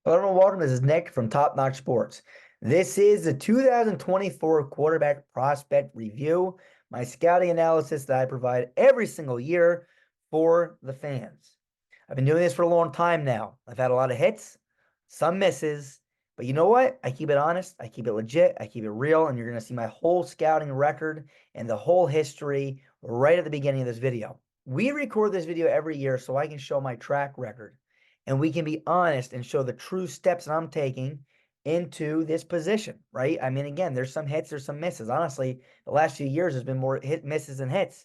Hello everyone, welcome. This is Nick from Top Notch Sports. This is the 2024 quarterback prospect review, my scouting analysis that I provide every single year for the fans. I've been doing this for a long time now. I've had a lot of hits, some misses, but you know what? I keep it honest, I keep it legit, I keep it real, and you're going to see my whole scouting record and the whole history right at the beginning of this video. We record this video every year so I can show my track record and we can be honest and show the true steps that I'm taking into this position, right? I mean, again, there's some hits, there's some misses. Honestly, the last few years has been more hit misses than hits.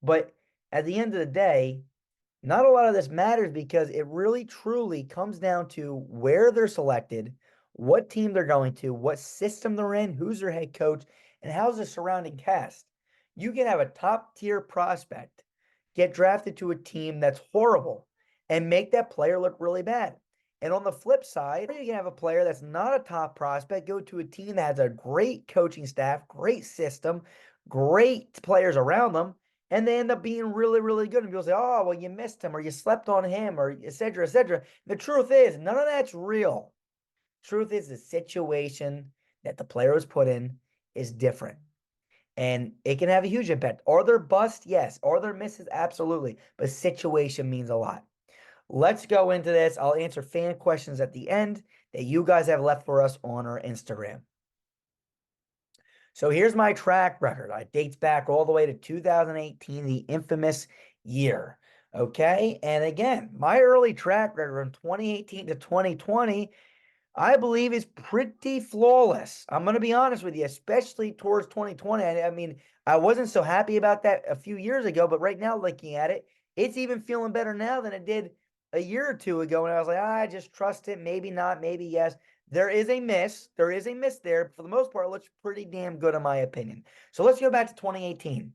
But at the end of the day, not a lot of this matters because it really truly comes down to where they're selected, what team they're going to, what system they're in, who's their head coach, and how's the surrounding cast. You can have a top tier prospect get drafted to a team that's horrible and make that player look really bad. And on the flip side, you can have a player that's not a top prospect go to a team that has a great coaching staff, great system, great players around them, and they end up being really, really good. And people say, oh, well, you missed him or you slept on him or et cetera, et cetera. The truth is, none of that's real. Truth is, the situation that the player was put in is different. And it can have a huge impact. Are there busts? Yes. Are there misses? Absolutely. But situation means a lot. Let's go into this. I'll answer fan questions at the end that you guys have left for us on our Instagram. So here's my track record. It dates back all the way to 2018, the infamous year. Okay. And again, my early track record from 2018 to 2020, I believe is pretty flawless. I'm going to be honest with you, especially towards 2020. I mean, I wasn't so happy about that a few years ago, but right now, looking at it, it's even feeling better now than it did a year or two ago. And I was like, I just trust it. Maybe not, maybe yes. There is a miss. There is a miss there. But for the most part, it looks pretty damn good in my opinion. So let's go back to 2018.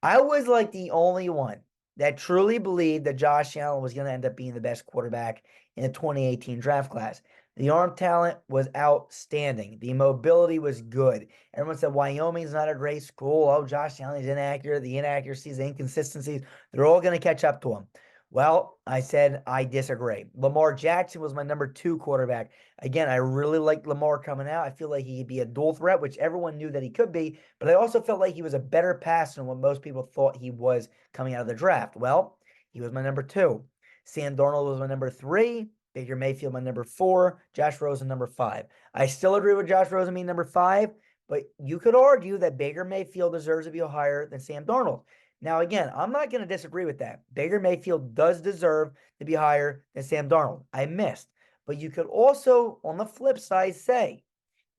I was like the only one that truly believed that Josh Allen was going to end up being the best quarterback in the 2018 draft class. The arm talent was outstanding. The mobility was good. Everyone said Wyoming's not a great school. Oh, Josh Allen is inaccurate. The inaccuracies, the inconsistencies, they're all going to catch up to him. Well, I said I disagree. Lamar Jackson was my number 2 quarterback. Again, I really liked Lamar coming out. I feel like he could be a dual threat, which everyone knew that he could be, but I also felt like he was a better passer than what most people thought he was coming out of the draft. Well, he was my number 2. Sam Darnold was my number 3. Baker Mayfield, my number 4. Josh Rosen, number 5. I still agree with Josh Rosen being number 5, but you could argue that Baker Mayfield deserves to be higher than Sam Darnold. Now, again, I'm not going to disagree with that. Baker Mayfield does deserve to be higher than Sam Darnold. I missed. But you could also, on the flip side, say,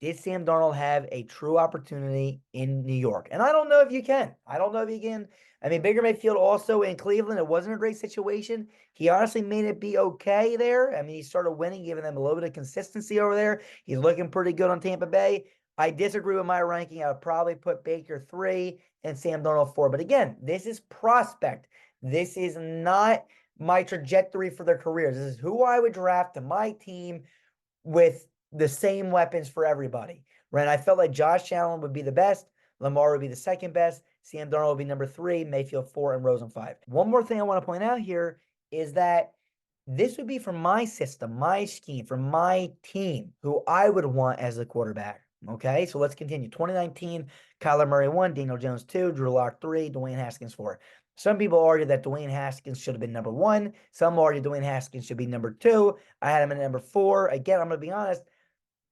did Sam Darnold have a true opportunity in New York? And I don't know if you can. I don't know if you can. I mean, Baker Mayfield also in Cleveland, it wasn't a great situation. He honestly made it be okay there. I mean, he started winning, giving them a little bit of consistency over there. He's looking pretty good on Tampa Bay. I disagree with my ranking. I would probably put Baker 3 and Sam Darnold 4. But again, this is prospect. This is not my trajectory for their careers. This is who I would draft to my team with the same weapons for everybody. Right? I felt like Josh Allen would be the best. Lamar would be the second best. Sam Darnold would be number 3, Mayfield 4, and Rosen 5. One more thing I want to point out here is that this would be from my system, my scheme, from my team, who I would want as the quarterback. Okay, so let's continue. 2019, Kyler Murray 1, Daniel Jones 2, Drew Lock 3, Dwayne Haskins 4. Some people argue that Dwayne Haskins should have been number 1. Some argue Dwayne Haskins should be number 2. I had him at number 4. Again, I'm going to be honest.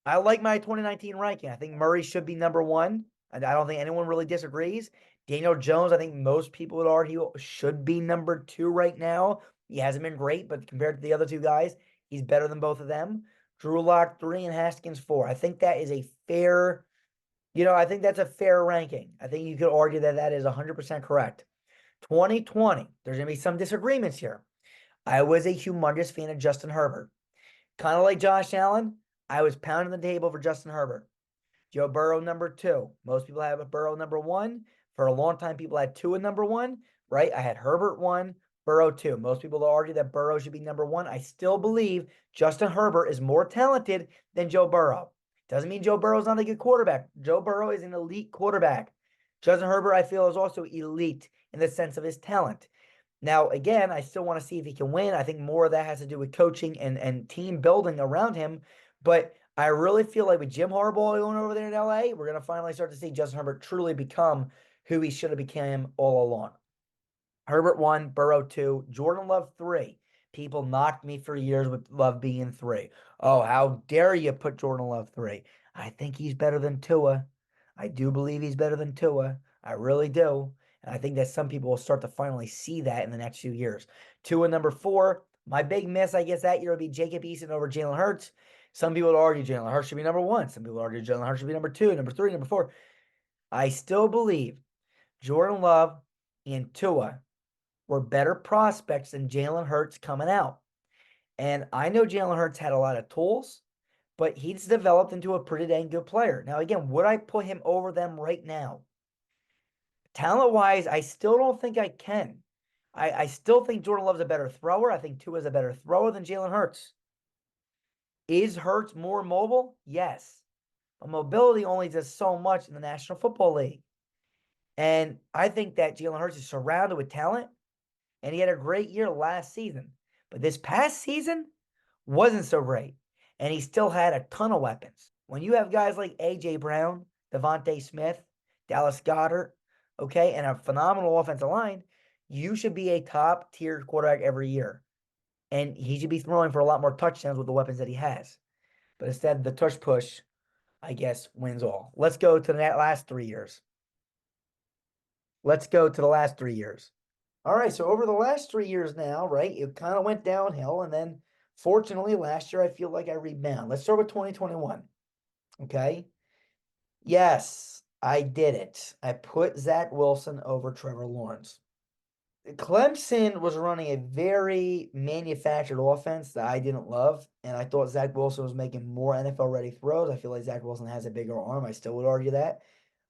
I like my 2019 ranking. I think Murray should be number 1. And I don't think anyone really disagrees. Daniel Jones, I think most people would argue, should be number 2 right now. He hasn't been great, but compared to the other 2 guys, he's better than both of them. Drew Lock 3 and Haskins 4. I think that is a fair, I think that's a fair ranking. I think you could argue that that is 100% correct. 2020, there's going to be some disagreements here. I was a humongous fan of Justin Herbert. Kind of like Josh Allen, I was pounding the table for Justin Herbert. Joe Burrow, number 2. Most people have a Burrow number 1. For a long time, people had 2 and number 1, right? I had Herbert 1, Burrow 2. Most people argue that Burrow should be number 1. I still believe Justin Herbert is more talented than Joe Burrow. Doesn't mean Joe Burrow is not a good quarterback. Joe Burrow is an elite quarterback. Justin Herbert, I feel, is also elite in the sense of his talent. Now, again, I still want to see if he can win. I think more of that has to do with coaching and team building around him. But I really feel like with Jim Harbaugh going over there in LA, we're going to finally start to see Justin Herbert truly become who he should have become all along. Herbert 1, Burrow 2, Jordan Love 3. People knocked me for years with Love being 3. Oh, how dare you put Jordan Love 3? I think he's better than Tua. I do believe he's better than Tua. I really do. And I think that some people will start to finally see that in the next few years. Tua number 4. My big miss, I guess, that year would be Jacob Eason over Jalen Hurts. Some people would argue Jalen Hurts should be number 1. Some people would argue Jalen Hurts should be number 2, number 3, number 4. I still believe Jordan Love and Tua were better prospects than Jalen Hurts coming out. And I know Jalen Hurts had a lot of tools, but he's developed into a pretty dang good player. Now, again, would I put him over them right now? Talent-wise, I still don't think I can. I still think Jordan Love's a better thrower. I think Tua's a better thrower than Jalen Hurts. Is Hurts more mobile? Yes. But mobility only does so much in the National Football League. And I think that Jalen Hurts is surrounded with talent, and he had a great year last season. But this past season wasn't so great. And he still had a ton of weapons. When you have guys like A.J. Brown, Devontae Smith, Dallas Goedert, okay, and a phenomenal offensive line, you should be a top-tier quarterback every year. And he should be throwing for a lot more touchdowns with the weapons that he has. But instead, the tush push, I guess, wins all. Let's go to the last 3 years. Let's go to the last 3 years. All right, so over the last 3 years now, right, it kind of went downhill. And then, fortunately, last year, I feel like I rebound. Let's start with 2021, okay? Yes, I did it. I put Zach Wilson over Trevor Lawrence. Clemson was running a very manufactured offense that I didn't love, and I thought Zach Wilson was making more NFL-ready throws. I feel like Zach Wilson has a bigger arm. I still would argue that.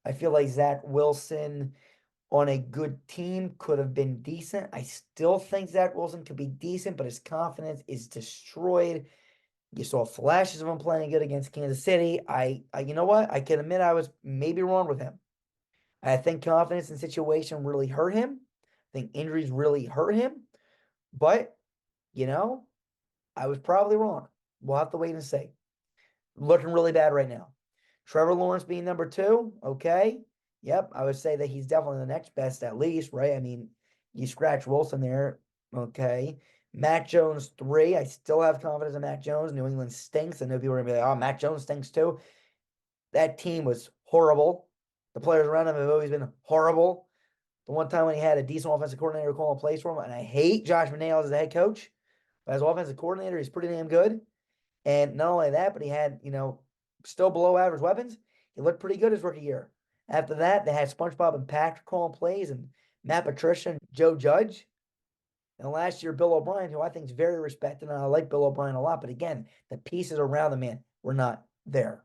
I feel like Zach Wilson on a good team could have been decent. I still think Zach Wilson could be decent, but his confidence is destroyed. You saw flashes of him playing good against Kansas City. You know what? I can admit I was maybe wrong with him. I think confidence in situation really hurt him. I think injuries really hurt him. But, you know, I was probably wrong. We'll have to wait and see. Looking really bad right now. Trevor Lawrence being number 2, okay. Yep, I would say that he's definitely the next best at least, right? I mean, you scratch Wilson there, okay. Mac Jones 3, I still have confidence in Mac Jones. New England stinks. I know people are going to be like, oh, Mac Jones stinks too. That team was horrible. The players around him have always been horrible. The one time when he had a decent offensive coordinator calling plays for him, and I hate Josh McDaniels as the head coach, but as offensive coordinator, he's pretty damn good. And not only that, but he had, still below average weapons. He looked pretty good his rookie year. After that, they had SpongeBob and Patrick calling plays, and Matt Patricia and Joe Judge. And last year, Bill O'Brien, who I think is very respected, and I like Bill O'Brien a lot. But again, the pieces around the man were not there.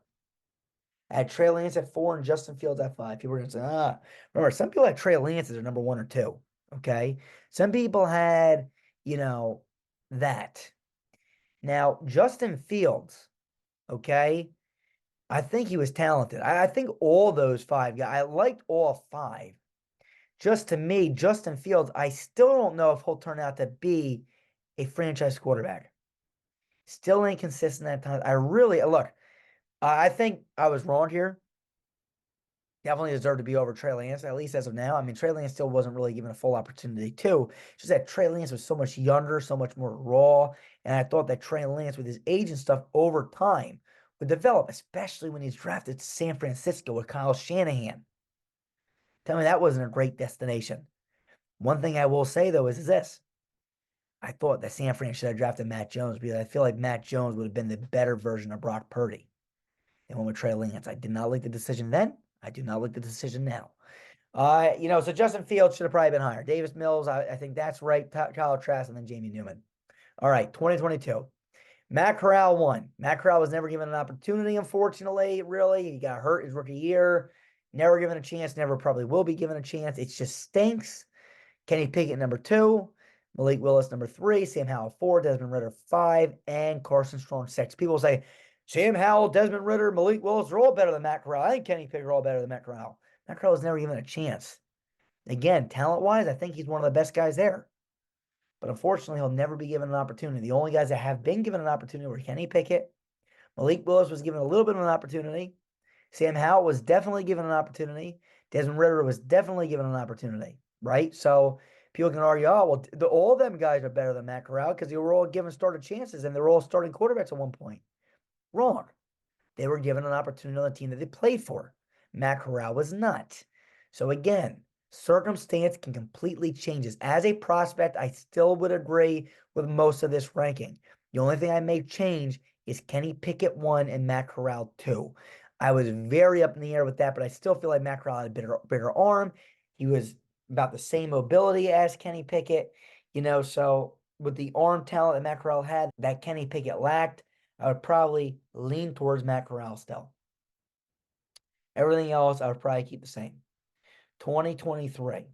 I had Trey Lance at 4 and Justin Fields at 5. People were going to say, remember, some people had Trey Lance as their number 1 or 2. Okay. Some people had, that. Now, Justin Fields, okay, I think he was talented. I think all those 5 guys, I liked all 5. Just to me, Justin Fields, I still don't know if he'll turn out to be a franchise quarterback. Still inconsistent at times. I think I was wrong here. Definitely deserved to be over Trey Lance, at least as of now. I mean, Trey Lance still wasn't really given a full opportunity, too. It's just that Trey Lance was so much younger, so much more raw. And I thought that Trey Lance, with his age and stuff over time, would develop, especially when he's drafted to San Francisco with Kyle Shanahan. Tell me that wasn't a great destination. One thing I will say, though, is this. I thought that San Fran should have drafted Matt Jones because I feel like Matt Jones would have been the better version of Brock Purdy. They went with Trey Lance. I did not like the decision then. I do not like the decision now. So Justin Fields should have probably been higher. Davis Mills, I think that's right. Kyle Trask, and then Jamie Newman. All right, 2022. Matt Corral won. Matt Corral was never given an opportunity, unfortunately, really. He got hurt his rookie year. Never given a chance. Never probably will be given a chance. It just stinks. Kenny Pickett, number 2. Malik Willis, number 3. Sam Howell, 4. Desmond Ridder, 5. And Carson Strong, 6. People say, Sam Howell, Desmond Ridder, Malik Willis, they're all better than Matt Corral. I think Kenny Pickett are all better than Matt Corral. Matt Corral was never given a chance. Again, talent-wise, I think he's one of the best guys there. but unfortunately, he'll never be given an opportunity. The only guys that have been given an opportunity were Kenny Pickett. Malik Willis was given a little bit of an opportunity. Sam Howell was definitely given an opportunity. Desmond Ridder was definitely given an opportunity, right? So people can argue, oh, well, all of them guys are better than Matt Corral because they were all given starter chances and they were all starting quarterbacks at one point. Wrong. They were given an opportunity on the team that they played for. Matt Corral was not. So again, circumstance can completely change this. As a prospect, I still would agree with most of this ranking. The only thing I may change is Kenny Pickett 1 and Matt Corral 2. I was very up in the air with that, but I still feel like Matt Corral had a bigger arm. He was about the same mobility as Kenny Pickett, so with the arm talent that Matt Corral had that Kenny Pickett lacked, I would probably lean towards Matt Corral still. Everything else, I would probably keep the same. 2023.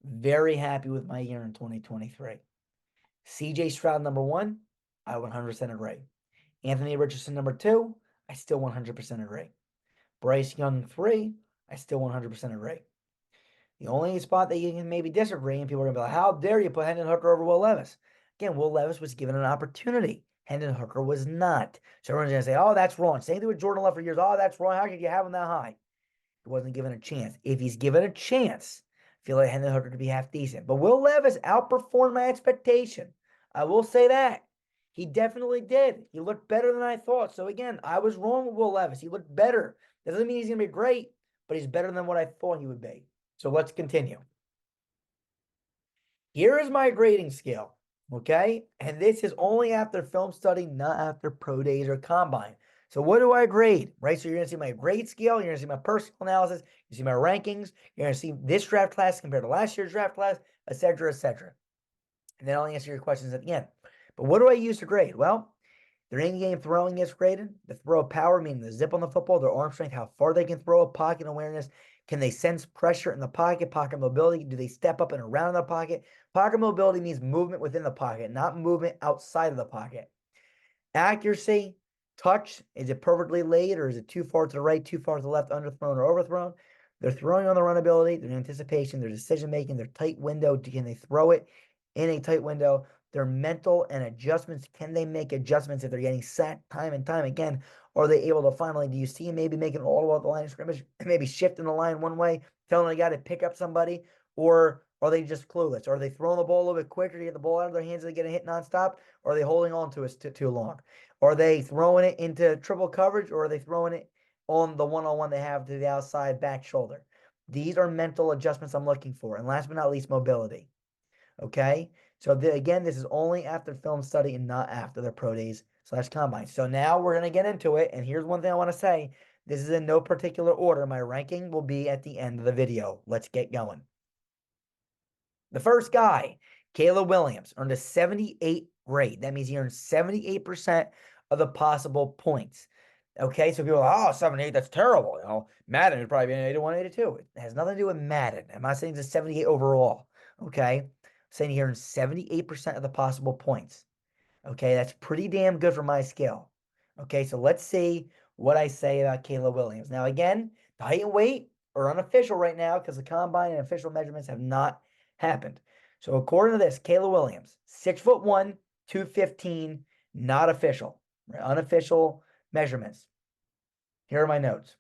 Very happy with my year in 2023. CJ Stroud, number 1, I 100% agree. Anthony Richardson, number 2, I still 100% agree. Bryce Young, 3, I still 100% agree. The only spot that you can maybe disagree, and people are going to be like, how dare you put Hendon Hooker over Will Levis? Again, Will Levis was given an opportunity. Hendon Hooker was not. So everyone's going to say, oh, that's wrong. Same thing with Jordan Love for years. Oh, that's wrong. How could you have him that high? He wasn't given a chance. If he's given a chance, I feel like Hendon Hooker could be half decent. But Will Levis outperformed my expectation. I will say that. He definitely did. He looked better than I thought. So again, I was wrong with Will Levis. He looked better. That doesn't mean he's going to be great, but he's better than what I thought he would be. So let's continue. Here is my grading scale, okay? And this is only after film study, not after pro days or combine. So what do I grade, right? So you're going to see my grade scale. You're going to see my personal analysis. You see my rankings. You're going to see this draft class compared to last year's draft class, et cetera, et cetera. And then I'll answer your questions at the end. But what do I use to grade? Well, their in-game throwing gets graded. The throw power, meaning the zip on the football, their arm strength, how far they can throw, pocket awareness. Can they sense pressure in the pocket? Pocket mobility. Do they step up and around the pocket? Pocket mobility means movement within the pocket, not movement outside of the pocket. Accuracy, touch. Is it perfectly laid or is it too far to the right, too far to the left, underthrown or overthrown? They're throwing on the run ability, their anticipation, their decision making, their tight window. Can they throw it in a tight window? Their mental and adjustments. Can they make adjustments if they're getting sacked time and time again? Are they able to finally, do you see maybe making all the way out the line of scrimmage, maybe shifting the line one way, telling the guy to pick up somebody? Or are they just clueless? Are they throwing the ball a little bit quicker to get the ball out of their hands and they get a hit nonstop? Or are they holding on to it too long? Are they throwing it into triple coverage or are they throwing it on the one-on-one they have to the outside back shoulder? These are mental adjustments I'm looking for. And last but not least, mobility. Okay? So again, this is only after film study and not after the pro days / combine. So now we're going to get into it. And here's one thing I want to say. This is in no particular order. My ranking will be at the end of the video. Let's get going. The first guy, Caleb Williams, earned a 78 grade. That means he earned 78% of the possible points. Okay, so people are like, oh, 78, that's terrible. Madden would probably be an 81, 82. It has nothing to do with Madden. I'm not saying it's a 78 overall. Okay, I'm saying he earned 78% of the possible points. Okay, that's pretty damn good for my scale. Okay, so let's see what I say about Caleb Williams. Now, again, the height and weight are unofficial right now because the combine and official measurements have not happened. So according to this, Caleb Williams, 6'1", 215, not official, right? Unofficial measurements. Here are my notes.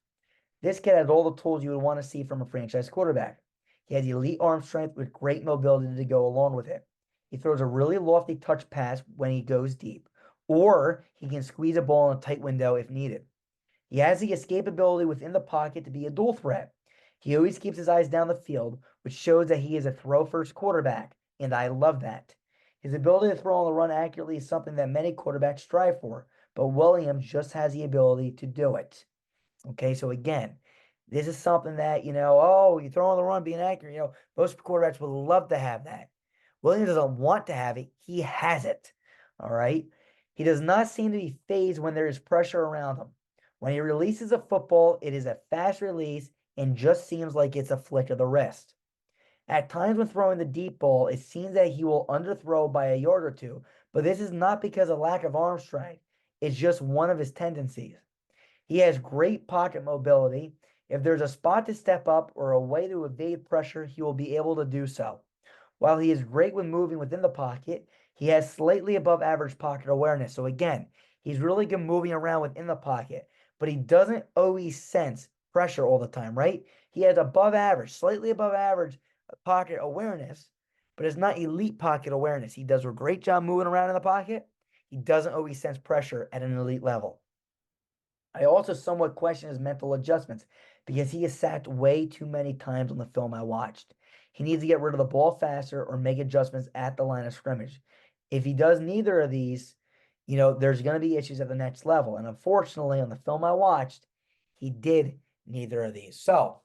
This kid has all the tools you would want to see from a franchise quarterback. He has elite arm strength with great mobility to go along with it. He throws a really lofty touch pass when he goes deep, or he can squeeze a ball in a tight window if needed. He has the escapability within the pocket to be a dual threat. He always keeps his eyes down the field, which shows that he is a throw-first quarterback, and I love that. His ability to throw on the run accurately is something that many quarterbacks strive for, but Williams just has the ability to do it. Okay, so again, this is something that, you throw on the run, being accurate, most quarterbacks would love to have that. Williams doesn't want to have it. He has it. All right. He does not seem to be phased when there is pressure around him. When he releases a football, it is a fast release and just seems like it's a flick of the wrist. At times when throwing the deep ball, it seems that he will underthrow by a yard or two, but this is not because of lack of arm strength. It's just one of his tendencies. He has great pocket mobility. If there's a spot to step up or a way to evade pressure, he will be able to do so. While he is great when moving within the pocket, he has slightly above average pocket awareness. So again, he's really good moving around within the pocket, but he doesn't always sense pressure all the time, right? He has above average, slightly above average pocket awareness, but it's not elite pocket awareness. He does a great job moving around in the pocket. He doesn't always sense pressure at an elite level. I also somewhat question his mental adjustments because he is sacked way too many times on the film I watched. He needs to get rid of the ball faster or make adjustments at the line of scrimmage. If he does neither of these, there's going to be issues at the next level. And unfortunately, on the film I watched, he did neither of these. So,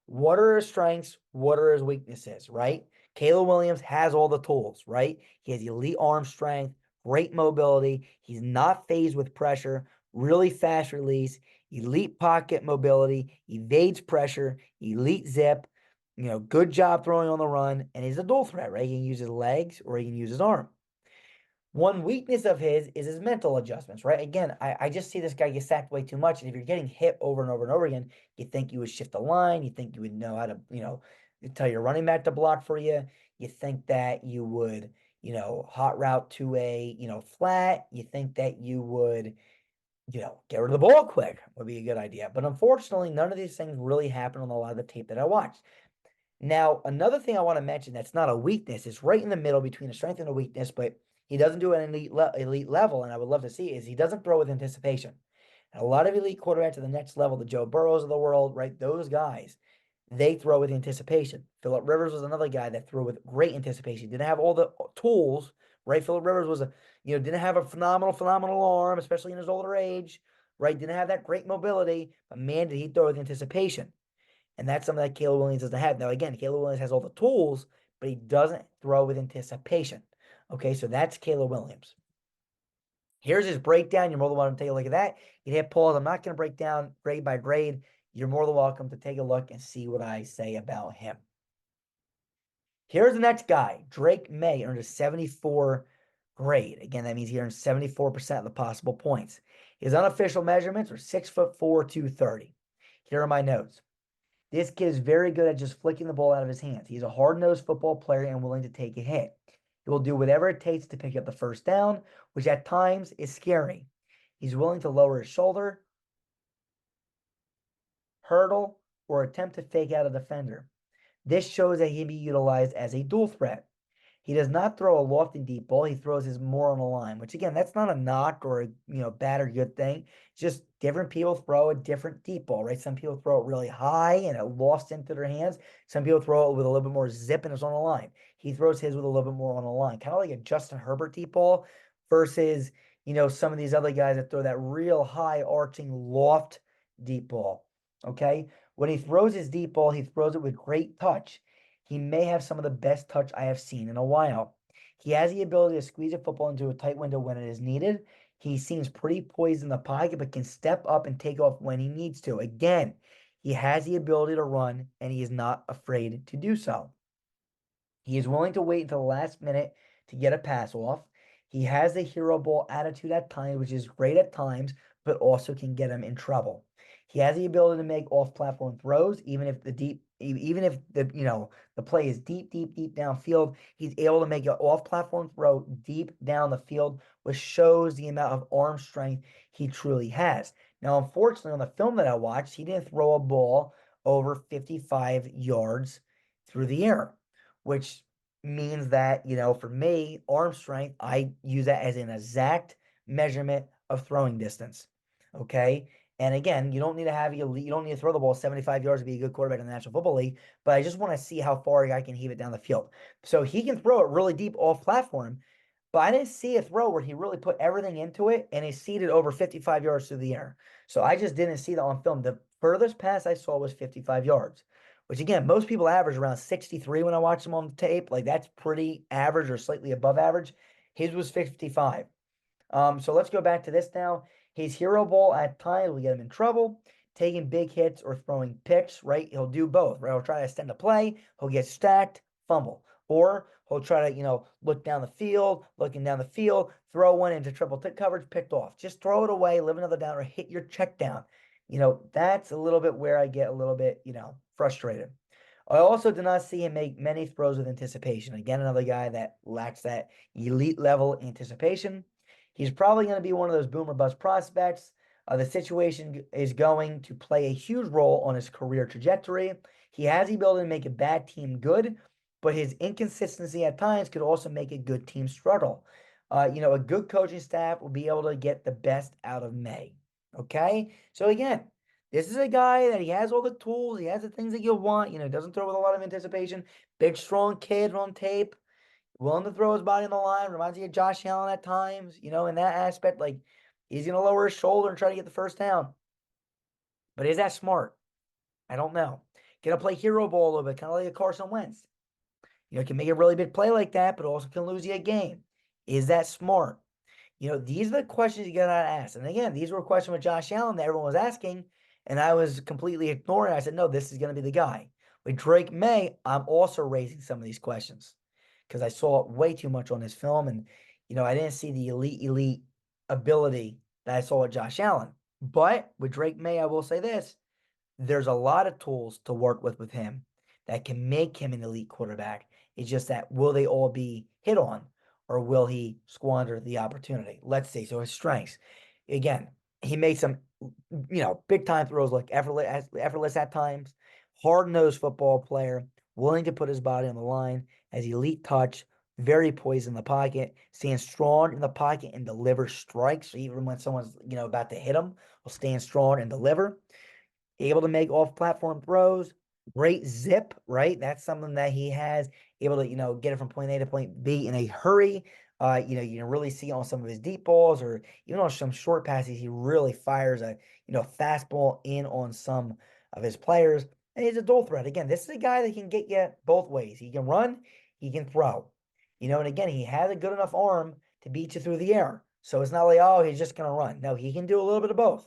what are his strengths? What are his weaknesses, right? Caleb Williams has all the tools, right? He has elite arm strength, great mobility. He's not phased with pressure, really fast release, elite pocket mobility, evades pressure, elite zip, good job throwing on the run, and he's a dual threat, right? He can use his legs or he can use his arm. One weakness of his is his mental adjustments, right? Again, I just see this guy get sacked way too much. And if you're getting hit over and over and over again, you think you would shift the line. You think you would know how to, tell your running back to block for you. You think that you would, hot route to a, flat. You think that you would, get rid of the ball quick would be a good idea. But unfortunately, none of these things really happen on a lot of the tape that I watched. Now, another thing I want to mention that's not a weakness, it's right in the middle between a strength and a weakness, but he doesn't do it at an elite level, and I would love to see is he doesn't throw with anticipation. And a lot of elite quarterbacks at the next level, the Joe Burrows of the world, right? Those guys, they throw with anticipation. Phillip Rivers was another guy that threw with great anticipation. Didn't have all the tools, right? Phillip Rivers was didn't have a phenomenal arm, especially in his older age, right? Didn't have that great mobility, but man, did he throw with anticipation. And that's something that Caleb Williams doesn't have. Now, again, Caleb Williams has all the tools, but he doesn't throw with anticipation. Okay, so that's Caleb Williams. Here's his breakdown. You're more than welcome to take a look at that. You hit pause. I'm not going to break down grade by grade. You're more than welcome to take a look and see what I say about him. Here's the next guy. Drake Maye earned a 74 grade. Again, that means he earned 74% of the possible points. His unofficial measurements are 6'4", 230. Here are my notes. This kid is very good at just flicking the ball out of his hands. He's a hard-nosed football player and willing to take a hit. He will do whatever it takes to pick up the first down, which at times is scary. He's willing to lower his shoulder, hurdle, or attempt to fake out a defender. This shows that he can be utilized as a dual threat. He does not throw a lofty deep ball. He throws his more on the line, which again, that's not a knock or a bad or good thing. It's just different people throw a different deep ball, right? Some people throw it really high and it lost into their hands. Some people throw it with a little bit more zip and it's on the line. He throws his with a little bit more on the line, kind of like a Justin Herbert deep ball versus some of these other guys that throw that real high arching loft deep ball. Okay, when he throws his deep ball, he throws it with great touch. He may have some of the best touch I have seen in a while. He has the ability to squeeze a football into a tight window when it is needed. He seems pretty poised in the pocket, but can step up and take off when he needs to. Again, he has the ability to run, and he is not afraid to do so. He is willing to wait until the last minute to get a pass off. He has the hero ball attitude at times, which is great at times, but also can get him in trouble. He has the ability to make off-platform throws, even if the play is deep downfield. He's able to make an off-platform throw deep down the field, which shows the amount of arm strength he truly has. Now, unfortunately, on the film that I watched, he didn't throw a ball over 55 yards through the air, which means that, for me, arm strength, I use that as an exact measurement of throwing distance. Okay. And again, you don't need to throw the ball 75 yards to be a good quarterback in the National Football League, but I just want to see how far a guy can heave it down the field. So he can throw it really deep off platform, but I didn't see a throw where he really put everything into it and he seeded over 55 yards through the air. So I just didn't see that on film. The furthest pass I saw was 55 yards, which again, most people average around 63 when I watch them on tape. Like that's pretty average or slightly above average. His was 55. So let's go back to this now. His hero ball at times will get him in trouble, taking big hits or throwing picks, right? He'll do both, right? He'll try to extend a play, he'll get stacked, fumble. Or he'll try to, looking down the field, throw one into triple coverage, picked off. Just throw it away, live another down, or hit your check down. That's a little bit where I get a little bit, frustrated. I also did not see him make many throws with anticipation. Again, another guy that lacks that elite level anticipation. He's probably going to be one of those boomer bust prospects. The situation is going to play a huge role on his career trajectory. He has the ability to make a bad team good, but his inconsistency at times could also make a good team struggle. A good coaching staff will be able to get the best out of Maye. Okay? So again, this is a guy that he has all the tools. He has the things that you want. Doesn't throw with a lot of anticipation. Big, strong kid on tape. Willing to throw his body on the line. Reminds you of Josh Allen at times. In that aspect, like he's going to lower his shoulder and try to get the first down. But is that smart? I don't know. Going to play hero ball a little bit, kind of like a Carson Wentz. Can make a really big play like that, but also can lose you a game. Is that smart? These are the questions you got to ask. And again, these were questions with Josh Allen that everyone was asking, and I was completely ignoring. I said, no, this is going to be the guy. With Drake Maye, I'm also raising some of these questions because I saw way too much on his film, and I didn't see the elite ability that I saw with Josh Allen. But with Drake Maye, I will say this: there's a lot of tools to work with him that can make him an elite quarterback. It's just that will they all be hit on, or will he squander the opportunity? Let's see. So his strengths, again, he made some, big time throws, like effortless at times. Hard nosed football player, willing to put his body on the line, has elite touch, very poised in the pocket, stands strong in the pocket and delivers strikes. So even when someone's about to hit him, will stand strong and deliver. Able to make off-platform throws, great zip, right? That's something that he has, able to, get it from point A to point B in a hurry. You can really see on some of his deep balls or even on some short passes, he really fires a, fastball in on some of his players. And he's a dual threat. Again, this is a guy that can get you both ways. He can run, he can throw. And again, he has a good enough arm to beat you through the air. So it's not like, oh, he's just going to run. No, he can do a little bit of both.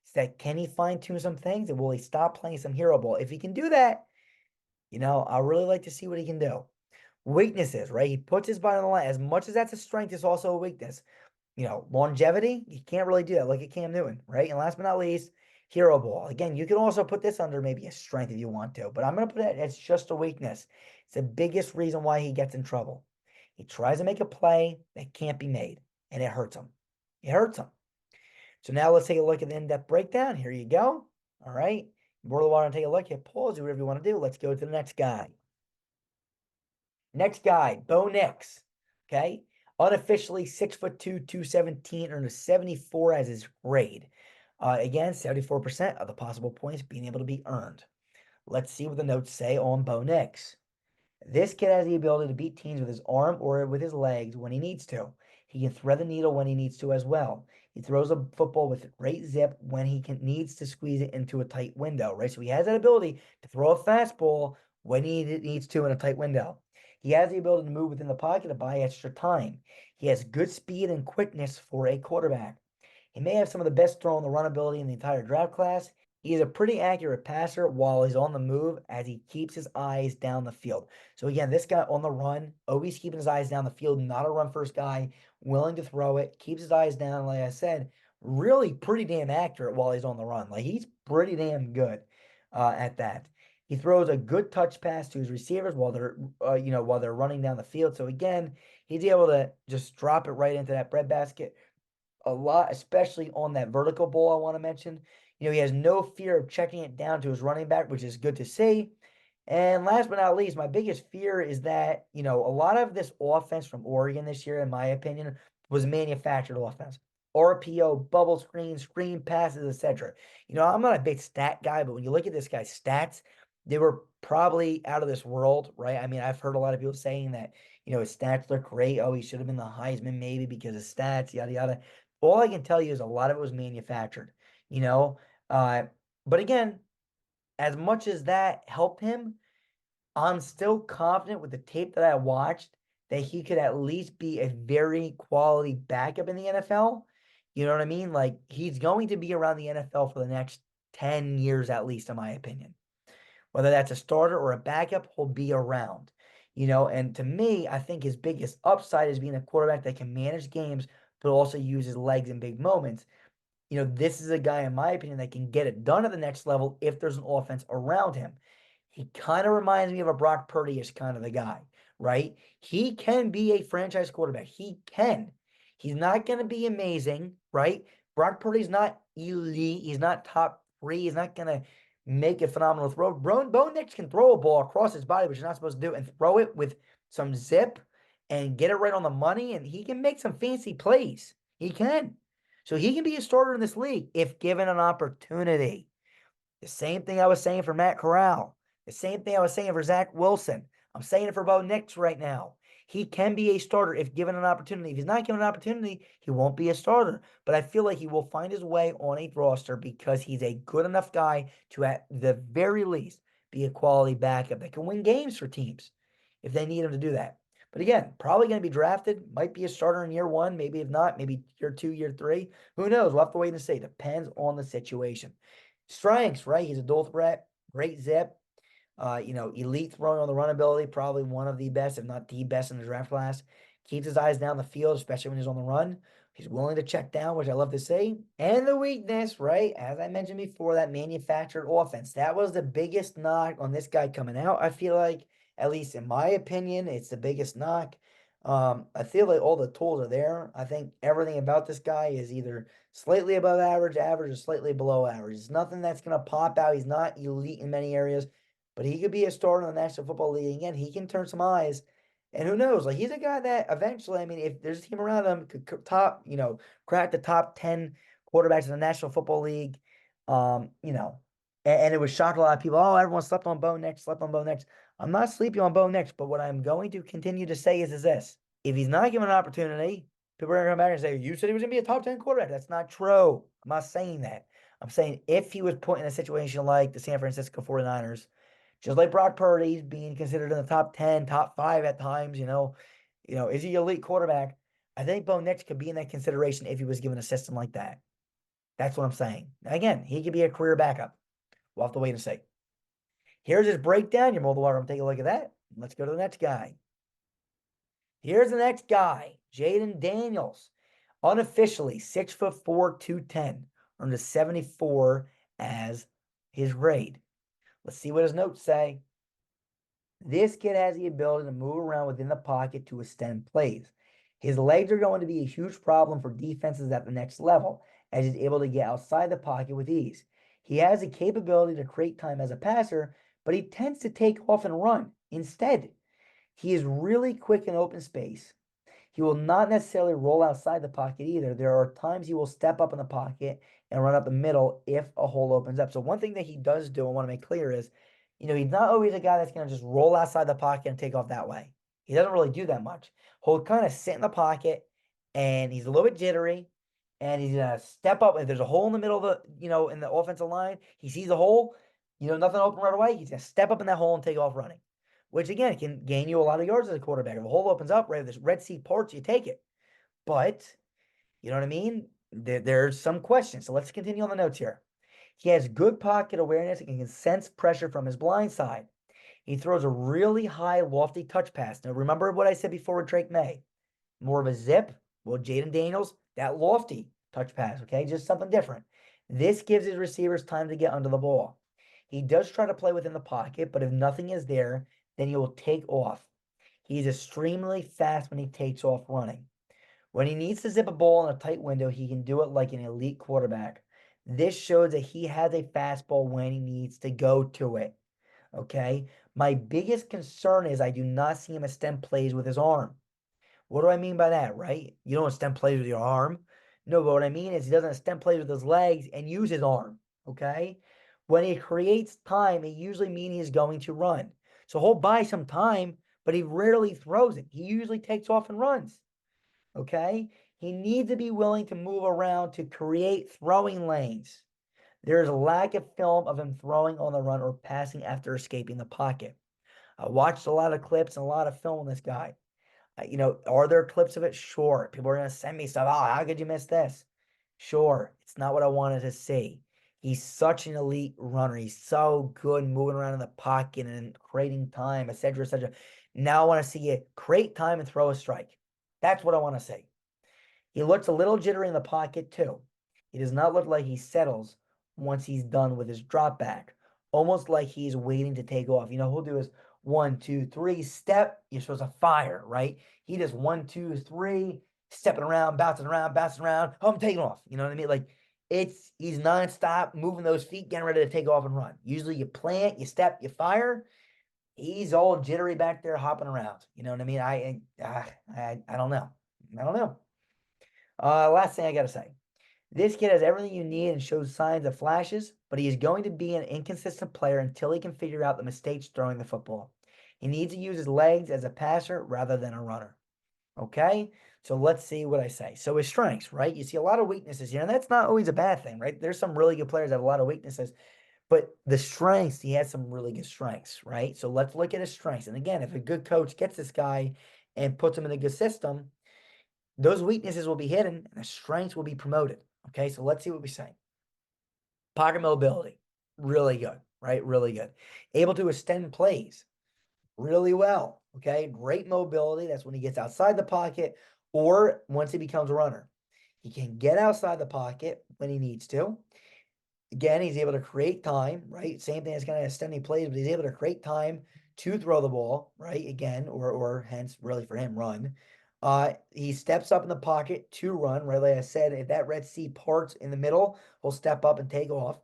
It's that, can he fine tune some things, and will he stop playing some hero ball? If he can do that, I really like to see what he can do. Weaknesses, right? He puts his body on the line. As much as that's a strength, it's also a weakness. Longevity, you can't really do that. Look at Cam Newton, right? And last but not least, hero ball. Again, you can also put this under maybe a strength if you want to, but I'm going to put it as just a weakness. It's the biggest reason why he gets in trouble. He tries to make a play that can't be made, and it hurts him. It hurts him. So now let's take a look at the in-depth breakdown. Here you go. All right. If you really want to take a look, hit pause, do whatever you want to do. Let's go to the next guy. Next guy, Bo Nix. Okay. Unofficially 6'2", 217, earned a 74 as his grade. Again, 74% of the possible points being able to be earned. Let's see what the notes say on Bo Nix. This kid has the ability to beat teams with his arm or with his legs when he needs to. He can thread the needle when he needs to as well. He throws a football with great zip when he needs to squeeze it into a tight window, right? So he has that ability to throw a fastball when he needs to in a tight window. He has the ability to move within the pocket to buy extra time. He has good speed and quickness for a quarterback. He may have some of the best throw and the run ability in the entire draft class. He is a pretty accurate passer while he's on the move as he keeps his eyes down the field. So again, this guy on the run, always keeping his eyes down the field, not a run first guy, willing to throw it, keeps his eyes down, like I said, really pretty damn accurate while he's on the run. Like he's pretty damn good at that. He throws a good touch pass to his receivers while they're running down the field. So again, he's able to just drop it right into that breadbasket a lot, especially on that vertical ball I want to mention. He has no fear of checking it down to his running back, which is good to see. And last but not least, my biggest fear is that, a lot of this offense from Oregon this year, in my opinion, was manufactured offense. RPO, bubble screen passes, etc. I'm not a big stat guy, but when you look at this guy's stats, they were probably out of this world, right? I mean, I've heard a lot of people saying that, his stats look great. Oh, he should have been the Heisman maybe because of stats, yada, yada. All I can tell you is a lot of it was manufactured, you know? But again, as much as that helped him, I'm still confident with the tape that I watched that he could at least be a very quality backup in the NFL. You know what I mean? Like he's going to be around the NFL for the next 10 years at least, in my opinion. Whether that's a starter or a backup, he'll be around. And to me, I think his biggest upside is being a quarterback that can manage games, but also use his legs in big moments. This is a guy, in my opinion, that can get it done at the next level if there's an offense around him. He kind of reminds me of a Brock Purdy-ish kind of a guy, right? He can be a franchise quarterback. He can. He's not going to be amazing, right? Brock Purdy's not elite. He's not top three. He's not going to make a phenomenal throw. Bo Nix can throw a ball across his body, which you're not supposed to do, and throw it with some zip and get it right on the money, and he can make some fancy plays. He can. So he can be a starter in this league if given an opportunity. The same thing I was saying for Matt Corral. The same thing I was saying for Zach Wilson. I'm saying it for Bo Nix right now. He can be a starter if given an opportunity. If he's not given an opportunity, he won't be a starter. But I feel like he will find his way on a roster because he's a good enough guy to, at the very least, be a quality backup that can win games for teams if they need him to do that. But again, probably going to be drafted. Might be a starter in year one. Maybe if not, maybe year two, year three. Who knows? We'll have to wait and see. Depends on the situation. Strengths, right? He's a dual threat, great zip, elite throwing on the run ability, probably one of the best, if not the best in the draft class. Keeps his eyes down the field, especially when he's on the run. He's willing to check down, which I love to see. And the weakness, right? As I mentioned before, that manufactured offense. That was the biggest knock on this guy coming out. I feel like, at least in my opinion, it's the biggest knock. I feel like all the tools are there. I think everything about this guy is either slightly above average, average, or slightly below average. It's nothing that's going to pop out. He's not elite in many areas, but he could be a starter in the National Football League. Again, he can turn some eyes. And who knows? Like, he's a guy that eventually, I mean, if there's a team around him, could crack the top 10 quarterbacks in the National Football League. And it would shock a lot of people. Oh, everyone slept on Bo Nix, slept on Bo Nix. I'm not sleeping on Bo Nix, but what I'm going to continue to say is this. If he's not given an opportunity, people are going to come back and say, you said he was going to be a top 10 quarterback. That's not true. I'm not saying that. I'm saying if he was put in a situation like the San Francisco 49ers, just like Brock Purdy being considered in the top 10, top 5 at times, is he elite quarterback? I think Bo Nix could be in that consideration if he was given a system like that. That's what I'm saying. Again, he could be a career backup. We'll have to wait and see. Here's his breakdown. You're more than welcome to take a look at that. Let's go to the next guy. Here's the next guy, Jayden Daniels. Unofficially, 6'4", 210. Earned a 74 as his grade. Let's see what his notes say. This kid has the ability to move around within the pocket to extend plays. His legs are going to be a huge problem for defenses at the next level, as he's able to get outside the pocket with ease. He has the capability to create time as a passer, but he tends to take off and run instead. He is really quick in open space. He will not necessarily roll outside the pocket either. There are times he will step up in the pocket and run up the middle if a hole opens up. So one thing that he does do, I want to make clear is, he's not always a guy that's going to just roll outside the pocket and take off that way. He doesn't really do that much. He'll kind of sit in the pocket, and he's a little bit jittery, and he's going to step up. If there's a hole in the middle of the, in the offensive line, he sees a hole, nothing open right away. He's going to step up in that hole and take off running, which again can gain you a lot of yards as a quarterback. If a hole opens up, right, this Red Sea parts, you take it. But, you know what I mean? There's some questions. So let's continue on the notes here. He has good pocket awareness and can sense pressure from his blind side. He throws a really high, lofty touch pass. Now, remember what I said before with Drake Maye. More of a zip. Well, Jayden Daniels, that lofty touch pass, okay? Just something different. This gives his receivers time to get under the ball. He does try to play within the pocket, but if nothing is there, then he will take off. He's extremely fast when he takes off running. When he needs to zip a ball in a tight window, he can do it like an elite quarterback. This shows that he has a fastball when he needs to go to it. Okay? My biggest concern is I do not see him extend plays with his arm. What do I mean by that, right? You don't extend plays with your arm. No, but what I mean is he doesn't extend plays with his legs and use his arm. Okay? When he creates time, it usually means he's going to run. So he'll buy some time, but he rarely throws it. He usually takes off and runs. Okay? He needs to be willing to move around to create throwing lanes. There is a lack of film of him throwing on the run or passing after escaping the pocket. I watched a lot of clips and a lot of film on this guy. Are there clips of it? Sure. People are going to send me stuff. Oh, how could you miss this? Sure. It's not what I wanted to see. He's such an elite runner. He's so good moving around in the pocket and creating time, etc., etc. Now I want to see you create time and throw a strike. That's what I want to see. He looks a little jittery in the pocket, too. He does not look like he settles once he's done with his drop back. almost like he's waiting to take off. He'll do his 1, 2, 3 step. You're supposed to fire, right? He does 1, 2, 3, stepping around, bouncing around, bouncing around. Oh, I'm taking off. You know what I mean? Like he's nonstop moving those feet, getting ready to take off and run. Usually you plant, you step, you fire. He's all jittery back there, hopping around. You know what I mean? I don't know. I don't know. Last thing I gotta say. This kid has everything you need and shows signs of flashes, but he is going to be an inconsistent player until he can figure out the mistakes throwing the football. He needs to use his legs as a passer rather than a runner. Okay? So let's see what I say. So his strengths, right? You see a lot of weaknesses here, and that's not always a bad thing, right? There's some really good players that have a lot of weaknesses, but the strengths, he has some really good strengths, right? So let's look at his strengths. And again, if a good coach gets this guy and puts him in a good system, those weaknesses will be hidden and the strengths will be promoted. Okay, so let's see what we say. Pocket mobility, really good, right? Really good. Able to extend plays really well. Okay, great mobility. That's when he gets outside the pocket or once he becomes a runner. He can get outside the pocket when he needs to. Again, he's able to create time, right? Same thing as kind of extending plays, but he's able to create time to throw the ball, right? Again, or hence really for him, run. He steps up in the pocket to run, right? Like I said, if that Red Sea parts in the middle, he'll step up and take off.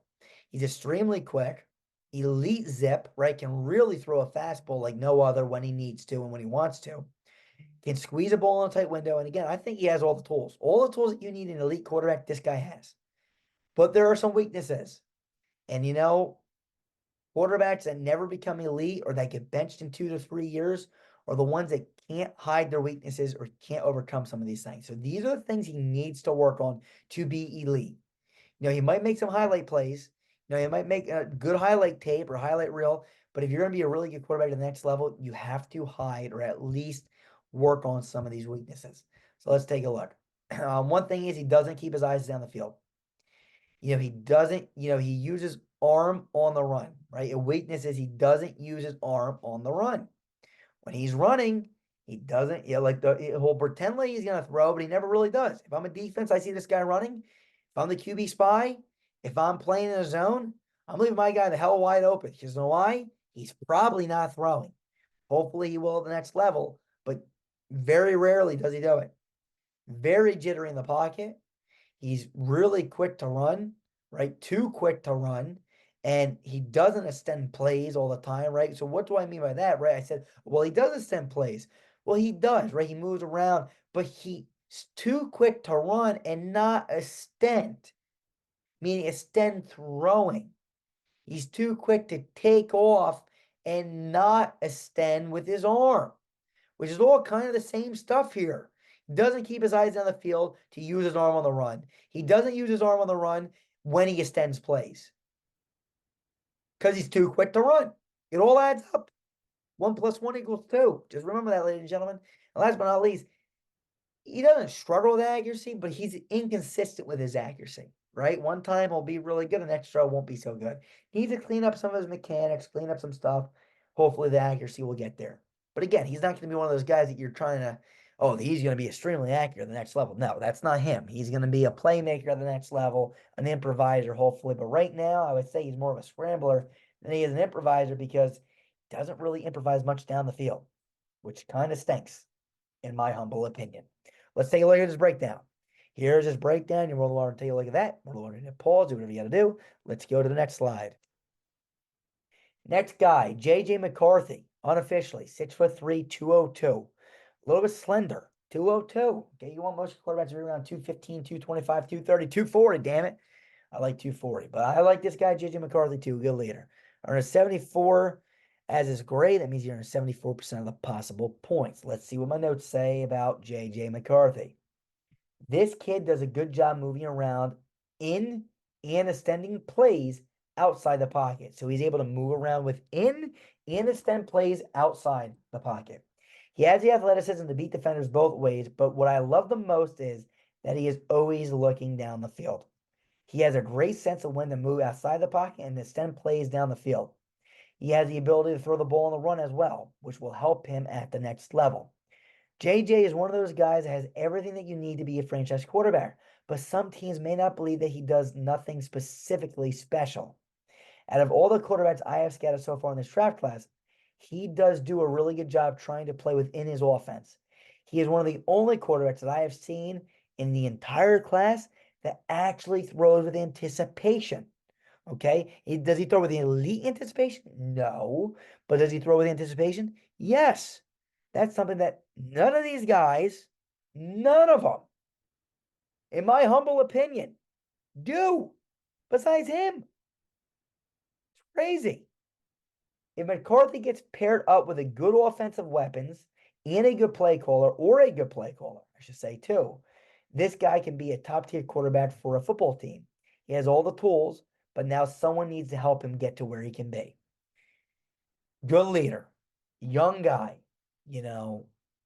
He's extremely quick, elite zip, right? Can really throw a fastball like no other when he needs to and when he wants to. Can squeeze a ball in a tight window. And again, I think he has all the tools. All the tools that you need in an elite quarterback, this guy has. But there are some weaknesses. And quarterbacks that never become elite or that get benched in 2 to 3 years are the ones that can't hide their weaknesses or can't overcome some of these things. So these are the things he needs to work on to be elite. He might make some highlight plays. He might make a good highlight tape or highlight reel. But if you're going to be a really good quarterback at the next level, you have to hide or at least work on some of these weaknesses. So let's take a look. One thing is he doesn't keep his eyes down the field. He doesn't, he uses arm on the run, right? A weakness is he doesn't use his arm on the run. When he's running, he doesn't, he'll pretend like he's going to throw, but he never really does. If I'm a defense, I see this guy running. If I'm the QB spy, if I'm playing in a zone, I'm leaving my guy the hell wide open. Because you know why? He's probably not throwing. Hopefully he will at the next level, but very rarely does he do it. Very jittery in the pocket. He's really quick to run, right? Too quick to run. And he doesn't extend plays all the time, right? So what do I mean by that, right? I said, well, he does extend plays. Well, he does, right? He moves around, but he's too quick to run and not extend, meaning extend throwing. He's too quick to take off and not extend with his arm, which is all kind of the same stuff here. He doesn't keep his eyes down the field to use his arm on the run. He doesn't use his arm on the run when he extends plays because he's too quick to run. It all adds up. 1 + 1 = 2. Just remember that, ladies and gentlemen. And last but not least, he doesn't struggle with accuracy, but he's inconsistent with his accuracy, right? One time he'll be really good, the next throw won't be so good. He needs to clean up some of his mechanics, clean up some stuff. Hopefully the accuracy will get there. But again, he's not going to be one of those guys that you're trying to, he's going to be extremely accurate at the next level. No, that's not him. He's going to be a playmaker at the next level, an improviser, hopefully. But right now, I would say he's more of a scrambler than he is an improviser because he doesn't really improvise much down the field, which kind of stinks, in my humble opinion. Let's take a look at his breakdown. Here's his breakdown. You're more than welcome to take a look at that. More than welcome to pause, do whatever you got to do. Let's go to the next slide. Next guy, J.J. McCarthy, unofficially, 6'3", 202. A little bit slender, 202. Okay, you want most quarterbacks to be around 215, 225, 230, 240, damn it. I like 240, but I like this guy, J.J. McCarthy, too. Good leader. Earned a 74 as is great. That means you're in 74% of the possible points. Let's see what my notes say about J.J. McCarthy. This kid does a good job moving around in and extending plays outside the pocket. So he's able to move around within and extend plays outside the pocket. He has the athleticism to beat defenders both ways, but what I love the most is that he is always looking down the field. He has a great sense of when to move outside the pocket and extend plays down the field. He has the ability to throw the ball on the run as well, which will help him at the next level. JJ is one of those guys that has everything that you need to be a franchise quarterback, but some teams may not believe that he does nothing specifically special. Out of all the quarterbacks I have scouted so far in this draft class, he does do a really good job trying to play within his offense. He is one of the only quarterbacks that I have seen in the entire class that actually throws with anticipation. Okay. Does he throw with elite anticipation? No. But does he throw with anticipation? Yes. That's something that none of these guys, none of them, in my humble opinion, do besides him. It's crazy. If McCarthy gets paired up with a good offensive weapons and a good play caller, or a good play caller, I should say, too, this guy can be a top tier quarterback for a football team. He has all the tools, but now someone needs to help him get to where he can be. Good leader, young guy,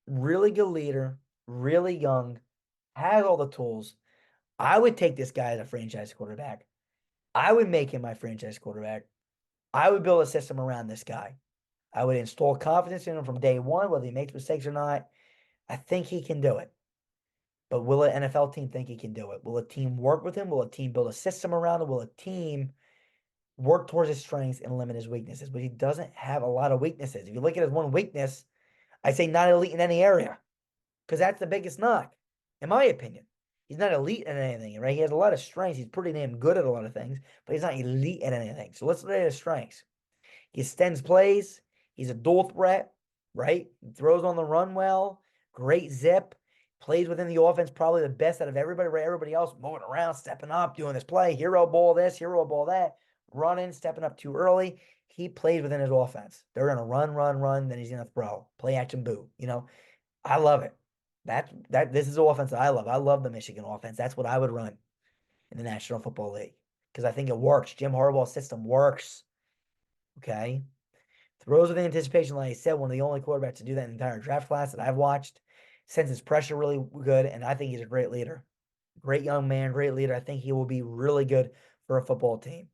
really good leader, really young, has all the tools. I would take this guy as a franchise quarterback. I would make him my franchise quarterback. I would build a system around this guy. I would install confidence in him from day one, whether he makes mistakes or not. I think he can do it. But will an NFL team think he can do it? Will a team work with him? Will a team build a system around him? Will a team work towards his strengths and limit his weaknesses? But he doesn't have a lot of weaknesses. If you look at his one weakness, I say not elite in any area, because that's the biggest knock, in my opinion. He's not elite in anything, right? He has a lot of strengths. He's pretty damn good at a lot of things, but he's not elite at anything. So let's look at his strengths. He extends plays. He's a dual threat, right? He throws on the run well. Great zip. Plays within the offense, probably the best out of everybody, right? Everybody else moving around, stepping up, doing this play, hero ball this, hero ball that, running, stepping up too early. He plays within his offense. They're going to run, then he's going to throw. Play action boo. I love it. This is the offense that I love. I love the Michigan offense. That's what I would run in the National Football League because I think it works. Jim Harbaugh's system works. Okay. Throws with anticipation, like I said, one of the only quarterbacks to do that in the entire draft class that I've watched. Senses pressure really good, and I think he's a great leader. Great young man, great leader. I think he will be really good for a football team.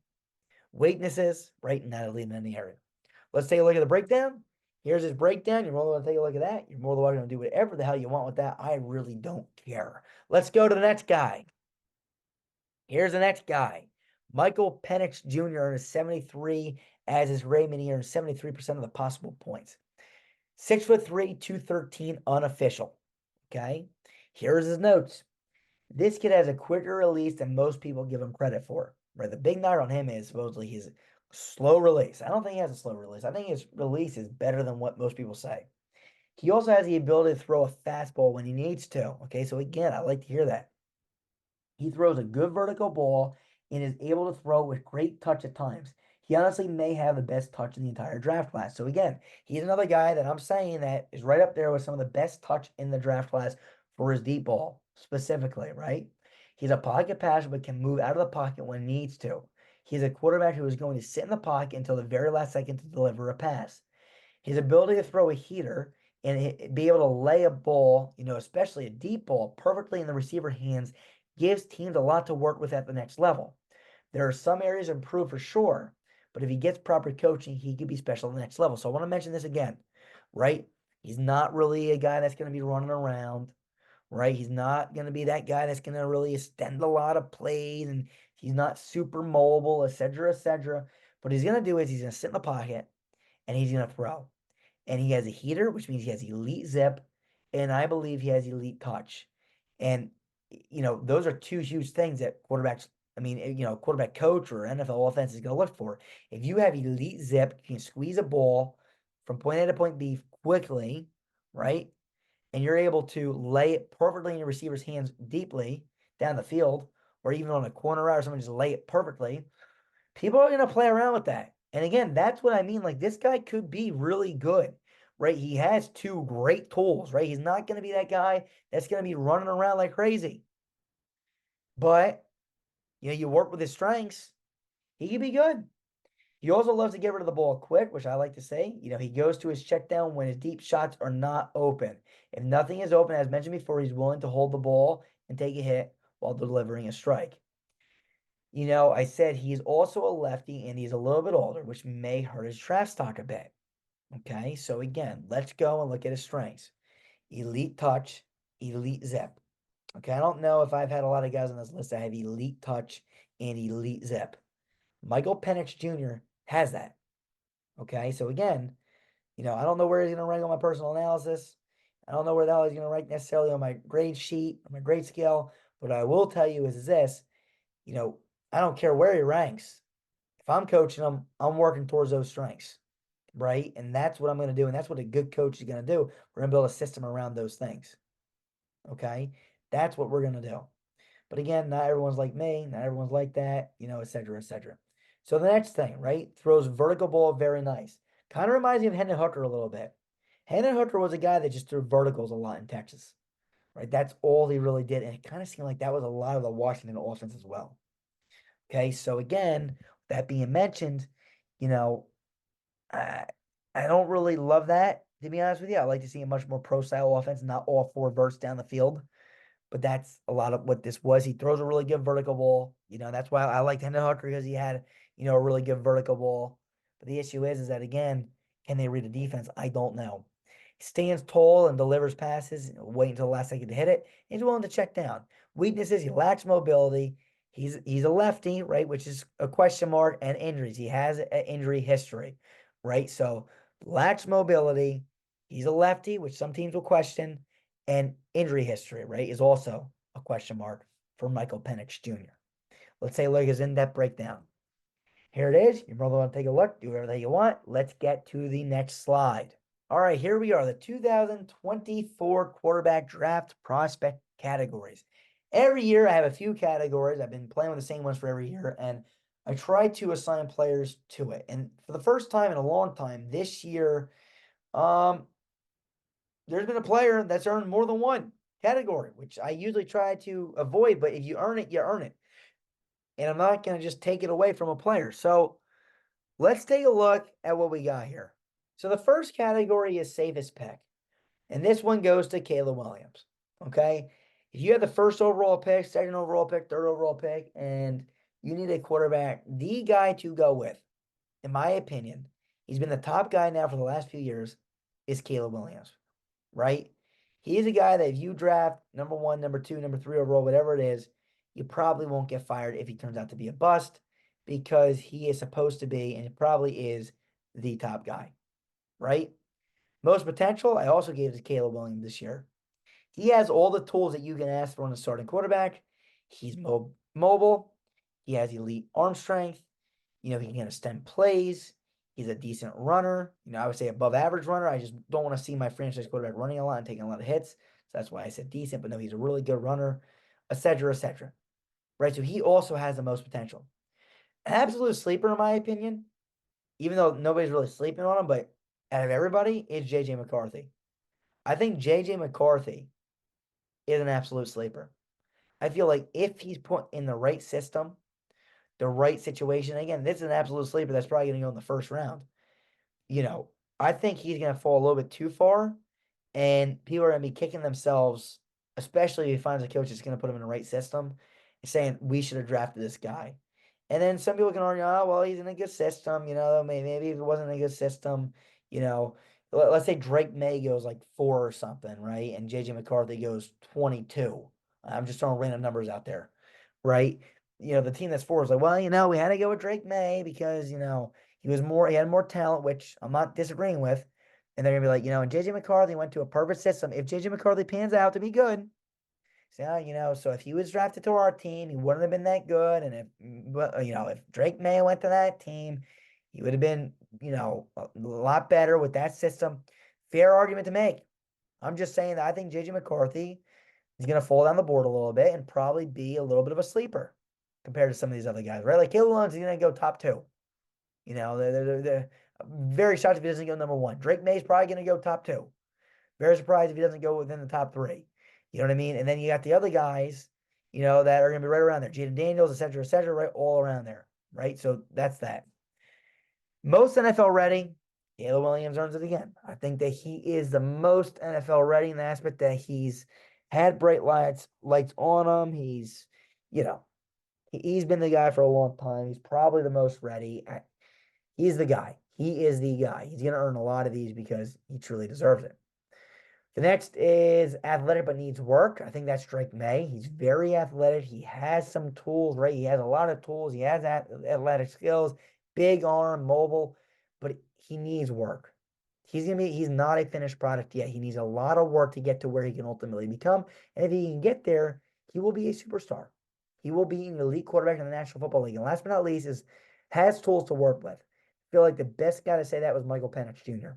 Weaknesses, right, not elite in any area. Let's take a look at the breakdown. Here's his breakdown. You're more than welcome to take a look at that. You're more than welcome to do whatever the hell you want with that. I really don't care. Let's go to the next guy. Here's the next guy. Michael Penix Jr. is 73 as is Raymond here, 73% of the possible points. 6'3", 213 unofficial. Okay. Here's his notes. This kid has a quicker release than most people give him credit for. Right. The big knock on him is supposedly his slow release. I don't think he has a slow release. I think his release is better than what most people say. He also has the ability to throw a fastball when he needs to. Okay. So again, I like to hear that. He throws a good vertical ball and is able to throw with great touch at times. He honestly may have the best touch in the entire draft class. So again, he's another guy that I'm saying that is right up there with some of the best touch in the draft class for his deep ball specifically, right? He's a pocket passer but can move out of the pocket when he needs to. He's a quarterback who is going to sit in the pocket until the very last second to deliver a pass. His ability to throw a heater and be able to lay a ball, especially a deep ball, perfectly in the receiver hands gives teams a lot to work with at the next level. There are some areas to improve for sure, but if he gets proper coaching, he could be special at the next level. So I want to mention this again, right? He's not really a guy that's going to be running around, right? He's not going to be that guy that's going to really extend a lot of plays, and he's not super mobile, et cetera, et cetera. What he's going to do is he's going to sit in the pocket, and he's going to throw. And he has a heater, which means he has elite zip, and I believe he has elite touch. And those are two huge things that quarterbacks, quarterback coach or NFL offense is going to look for. If you have elite zip, you can squeeze a ball from point A to point B quickly, right? And you're able to lay it perfectly in your receiver's hands deeply down the field, or even on a corner route or something, just lay it perfectly. People are going to play around with that. And again, that's what I mean. Like, this guy could be really good, right? He has two great tools, right? He's not going to be that guy that's going to be running around like crazy. But, you work with his strengths, he could be good. He also loves to get rid of the ball quick, which I like to say. He goes to his check down when his deep shots are not open. If nothing is open, as mentioned before, he's willing to hold the ball and take a hit while delivering a strike. I said he's also a lefty and he's a little bit older, which may hurt his draft stock a bit. Okay, so again, let's go and look at his strengths. Elite touch, elite zip. Okay, I don't know if I've had a lot of guys on this list that have elite touch and elite zip. Michael Penix Jr. has that. Okay, so again, I don't know where he's going to rank on my personal analysis. I don't know where the hell he's going to rank necessarily on my grade sheet, on my grade scale. But I will tell you is this, I don't care where he ranks. If I'm coaching him, I'm working towards those strengths, right? And that's what I'm going to do. And that's what a good coach is going to do. We're going to build a system around those things. Okay, that's what we're going to do. But again, not everyone's like me. Not everyone's like that, et cetera, et cetera. So the next thing, right? Throws vertical ball very nice. Kind of reminds me of Hendon Hooker a little bit. Hendon Hooker was a guy that just threw verticals a lot in Texas, right? That's all he really did. And it kind of seemed like that was a lot of the Washington offense as well. Okay, so again, that being mentioned, I, I don't really love that, to be honest with you. I like to see a much more pro-style offense, not all four verts down the field. But that's a lot of what this was. He throws a really good vertical ball. That's why I liked Hendon Hooker because he had, a really good vertical ball. But the issue is that, again, can they read a defense? I don't know. He stands tall and delivers passes, wait until the last second to hit it. He's willing to check down. Weaknesses, he lacks mobility. He's a lefty, right, which is a question mark, and injuries. He has an injury history, right? So lacks mobility. He's a lefty, which some teams will question, and injury history, right, is also a question mark for Michael Penix Jr. Let's say look his in-depth breakdown. Here it is. You're more than welcome to take a look. Do whatever you want. Let's get to the next slide. All right, here we are, the 2024 quarterback draft prospect categories. Every year I have a few categories. I've been playing with the same ones for every year, and I try to assign players to it. And for the first time in a long time this year, there's been a player that's earned more than one category, which I usually try to avoid, but if you earn it, you earn it. And I'm not going to just take it away from a player. So let's take a look at what we got here. So the first category is safest pick. And this one goes to Caleb Williams. Okay. If you have the first overall pick, second overall pick, third overall pick, and you need a quarterback, the guy to go with, in my opinion, he's been the top guy now for the last few years, is Caleb Williams. Right? He's a guy that if you draft number 1, number 2, number 3 overall, whatever it is, you probably won't get fired if he turns out to be a bust because he is supposed to be, and it probably is, the top guy. Right? Most potential, I also gave to Caleb Williams this year. He has all the tools that you can ask for in a starting quarterback. He's mobile. He has elite arm strength. He can extend plays. He's a decent runner. I would say above average runner. I just don't want to see my franchise quarterback running a lot and taking a lot of hits. So that's why I said decent, but no, he's a really good runner, et cetera, et cetera. Right? So he also has the most potential. An absolute sleeper, in my opinion, even though nobody's really sleeping on him, but out of everybody, it's J.J. McCarthy. I think J.J. McCarthy is an absolute sleeper. I feel like if he's put in the right system, the right situation, again, this is an absolute sleeper that's probably going to go in the first round. I think he's going to fall a little bit too far, and people are going to be kicking themselves, especially if he finds a coach that's going to put him in the right system, saying, we should have drafted this guy. And then some people can argue, oh, well, he's in a good system, maybe if it wasn't a good system, let's say Drake Maye goes like 4 or something, right? And J.J. McCarthy goes 22. I'm just throwing random numbers out there, right? The team that's 4 is like, well, we had to go with Drake Maye because, he had more talent, which I'm not disagreeing with. And they're going to be like, and J.J. McCarthy went to a perfect system. If J.J. McCarthy pans out to be good, so if he was drafted to our team, he wouldn't have been that good. And if Drake Maye went to that team, he would have been, a lot better with that system. Fair argument to make. I'm just saying that I think J.J. McCarthy is going to fall down the board a little bit and probably be a little bit of a sleeper compared to some of these other guys, right? Like Caleb Williams is going to go top 2. They're very shocked if he doesn't go number 1. Drake May's probably going to go top 2. Very surprised if he doesn't go within the top 3. You know what I mean? And then you got the other guys, that are going to be right around there. Jayden Daniels, et cetera, right? All around there, right? So that's that. Most NFL ready, Caleb Williams earns it again. I think that he is the most NFL ready in the aspect that he's had bright lights on him. He's been the guy for a long time. He's probably the most ready. He's the guy. He is the guy. He's going to earn a lot of these because he truly deserves it. The next is athletic but needs work. I think that's Drake Maye. He's very athletic. He has some tools, right? He has a lot of tools. He has athletic skills, big arm, mobile, but he needs work. He's not a finished product yet. He needs a lot of work to get to where he can ultimately become. And if he can get there, he will be a superstar. He will be an elite quarterback in the National Football League. And last but not least has tools to work with. I feel like the best guy to say that was Michael Penix Jr.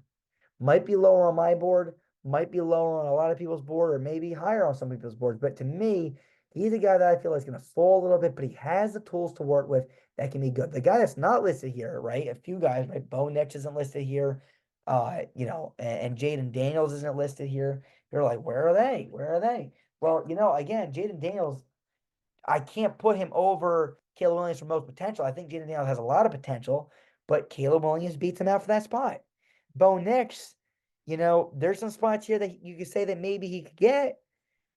Might be lower on my board, might be lower on a lot of people's board, or maybe higher on some people's boards. But to me, he's a guy that I feel is going to fall a little bit, but he has the tools to work with that can be good. The guy that's not listed here, right? A few guys, right? Bo Nix isn't listed here. And Jayden Daniels isn't listed here. You're like, where are they? Where are they? Well, again, Jayden Daniels, I can't put him over Caleb Williams for most potential. I think Jayden Daniels has a lot of potential, but Caleb Williams beats him out for that spot. Bo Nix, there's some spots here that you could say that maybe he could get,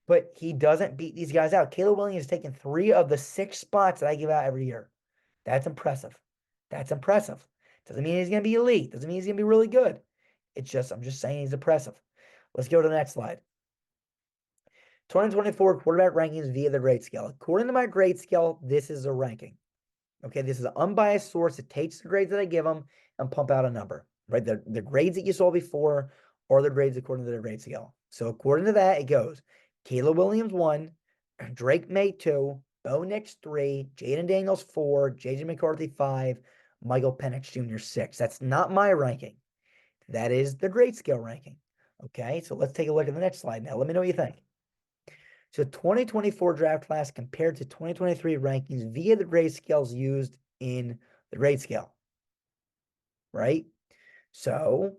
but he doesn't beat these guys out. Caleb Williams has taken 3 of the 6 spots that I give out every year. That's impressive. That's impressive. Doesn't mean he's going to be elite. Doesn't mean he's going to be really good. I'm just saying he's impressive. Let's go to the next slide. 2024 quarterback rankings via the grade scale. According to my grade scale, this is a ranking. Okay, this is an unbiased source that takes the grades that I give them and pump out a number, right? The grades that you saw before are the grades according to the grade scale. So according to that, it goes Caleb Williams 1, Drake Maye 2, Bo Nix 3, Jayden Daniels 4, JJ McCarthy 5, Michael Penix Jr. 6. That's not my ranking. That is the grade scale ranking. Okay, so let's take a look at the next slide now. Let me know what you think. So 2024 draft class compared to 2023 rankings via the grade scales used in the grade scale, right? So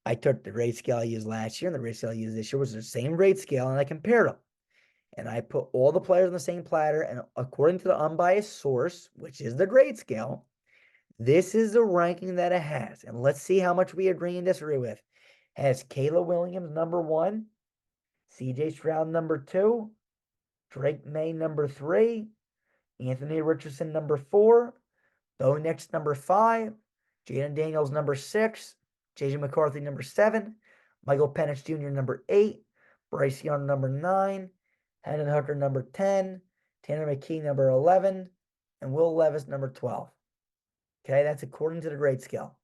I took the grade scale I used last year and the grade scale I used this year was the same grade scale, and I compared them. And I put all the players on the same platter, and according to the unbiased source, which is the grade scale, this is the ranking that it has. And let's see how much we agree and disagree with. It has Caleb Williams number 1, CJ Stroud number 2, Drake Maye number 3, Anthony Richardson number 4, Bo Nix number 5, Jayden Daniels number 6, JJ McCarthy number 7, Michael Penix Jr. number 8, Bryce Young number 9, Hendon Hooker number 10, Tanner McKee number 11, and Will Levis number 12. Okay, that's according to the grade scale.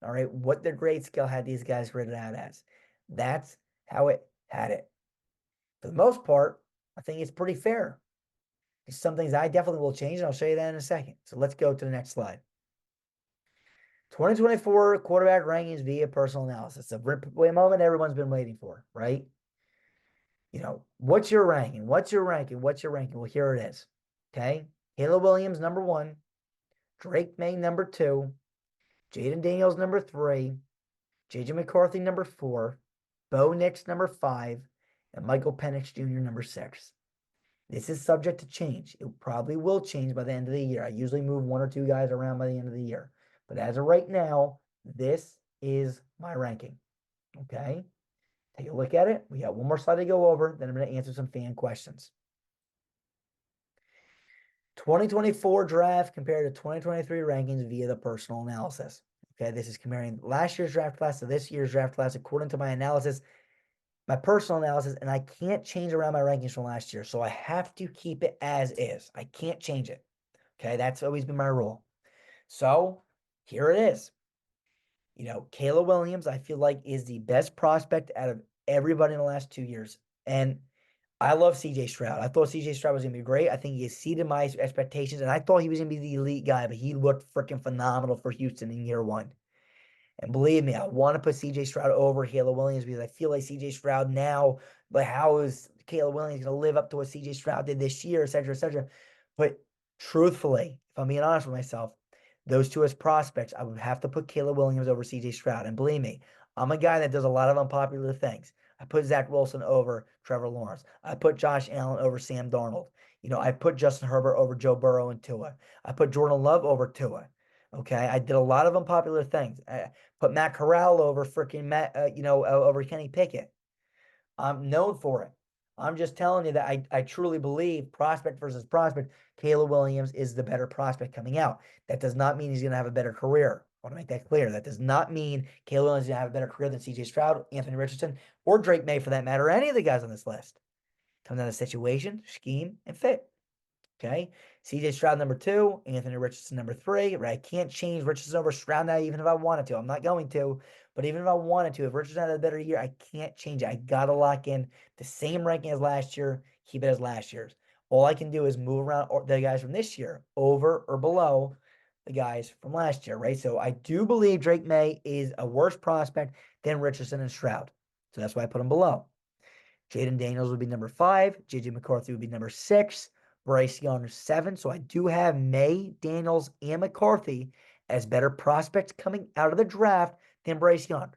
All right, what the grade scale had these guys graded out as. That's how it had it. For the most part, I think it's pretty fair. There's some things I definitely will change, and I'll show you that in a second. So let's go to the next slide. 2024 quarterback rankings via personal analysis. A moment everyone's been waiting for, right? What's your ranking? What's your ranking? What's your ranking? Well, here it is. Okay. Caleb Williams, number 1. Drake Maye, number 2. Jayden Daniels, number 3. JJ McCarthy, number 4. Bo Nix, number 5. And Michael Penix Jr., number 6. This is subject to change. It probably will change by the end of the year. I usually move 1 or 2 guys around by the end of the year. But as of right now, this is my ranking. Okay? Take a look at it. We got one more slide to go over, then I'm going to answer some fan questions. 2024 draft compared to 2023 rankings via the personal analysis. Okay, this is comparing last year's draft class to this year's draft class according to my analysis, my personal analysis, and I can't change around my rankings from last year. So I have to keep it as is. I can't change it. Okay, that's always been my rule. So here it is. Caleb Williams, I feel like, is the best prospect out of everybody in the last 2 years. And I love CJ Stroud. I thought CJ Stroud was going to be great. I think he exceeded my expectations, and I thought he was going to be the elite guy, but he looked freaking phenomenal for Houston in year 1. And believe me, I want to put CJ Stroud over Caleb Williams because I feel like CJ Stroud now, but how is Caleb Williams going to live up to what CJ Stroud did this year, et cetera, et cetera. But truthfully, if I'm being honest with myself, those two as prospects, I would have to put Caleb Williams over CJ Stroud. And believe me, I'm a guy that does a lot of unpopular things. I put Zach Wilson over Trevor Lawrence. I put Josh Allen over Sam Darnold. I put Justin Herbert over Joe Burrow and Tua. I put Jordan Love over Tua. Okay, I did a lot of unpopular things. I put Matt Corral over freaking over Kenny Pickett. I'm known for it. I'm just telling you that I truly believe prospect versus prospect, Caleb Williams is the better prospect coming out. That does not mean he's going to have a better career. I want to make that clear. That does not mean Caleb Williams is going to have a better career than CJ Stroud, Anthony Richardson, or Drake Maye for that matter, or any of the guys on this list. It comes down to situation, scheme, and fit. Okay. CJ Stroud number 2, Anthony Richardson number 3. Right. I can't change Richardson over Stroud now, even if I wanted to. I'm not going to. But even if I wanted to, if Richardson had a better year, I can't change it. I gotta lock in the same ranking as last year, keep it as last year's. All I can do is move around the guys from this year over or below the guys from last year, right? So I do believe Drake Maye is a worse prospect than Richardson and Stroud. So that's why I put him below. Jayden Daniels would be number 5. JJ McCarthy would be number 6. Bryce Young 7. So I do have Maye, Daniels, and McCarthy as better prospects coming out of the draft than Bryce Young.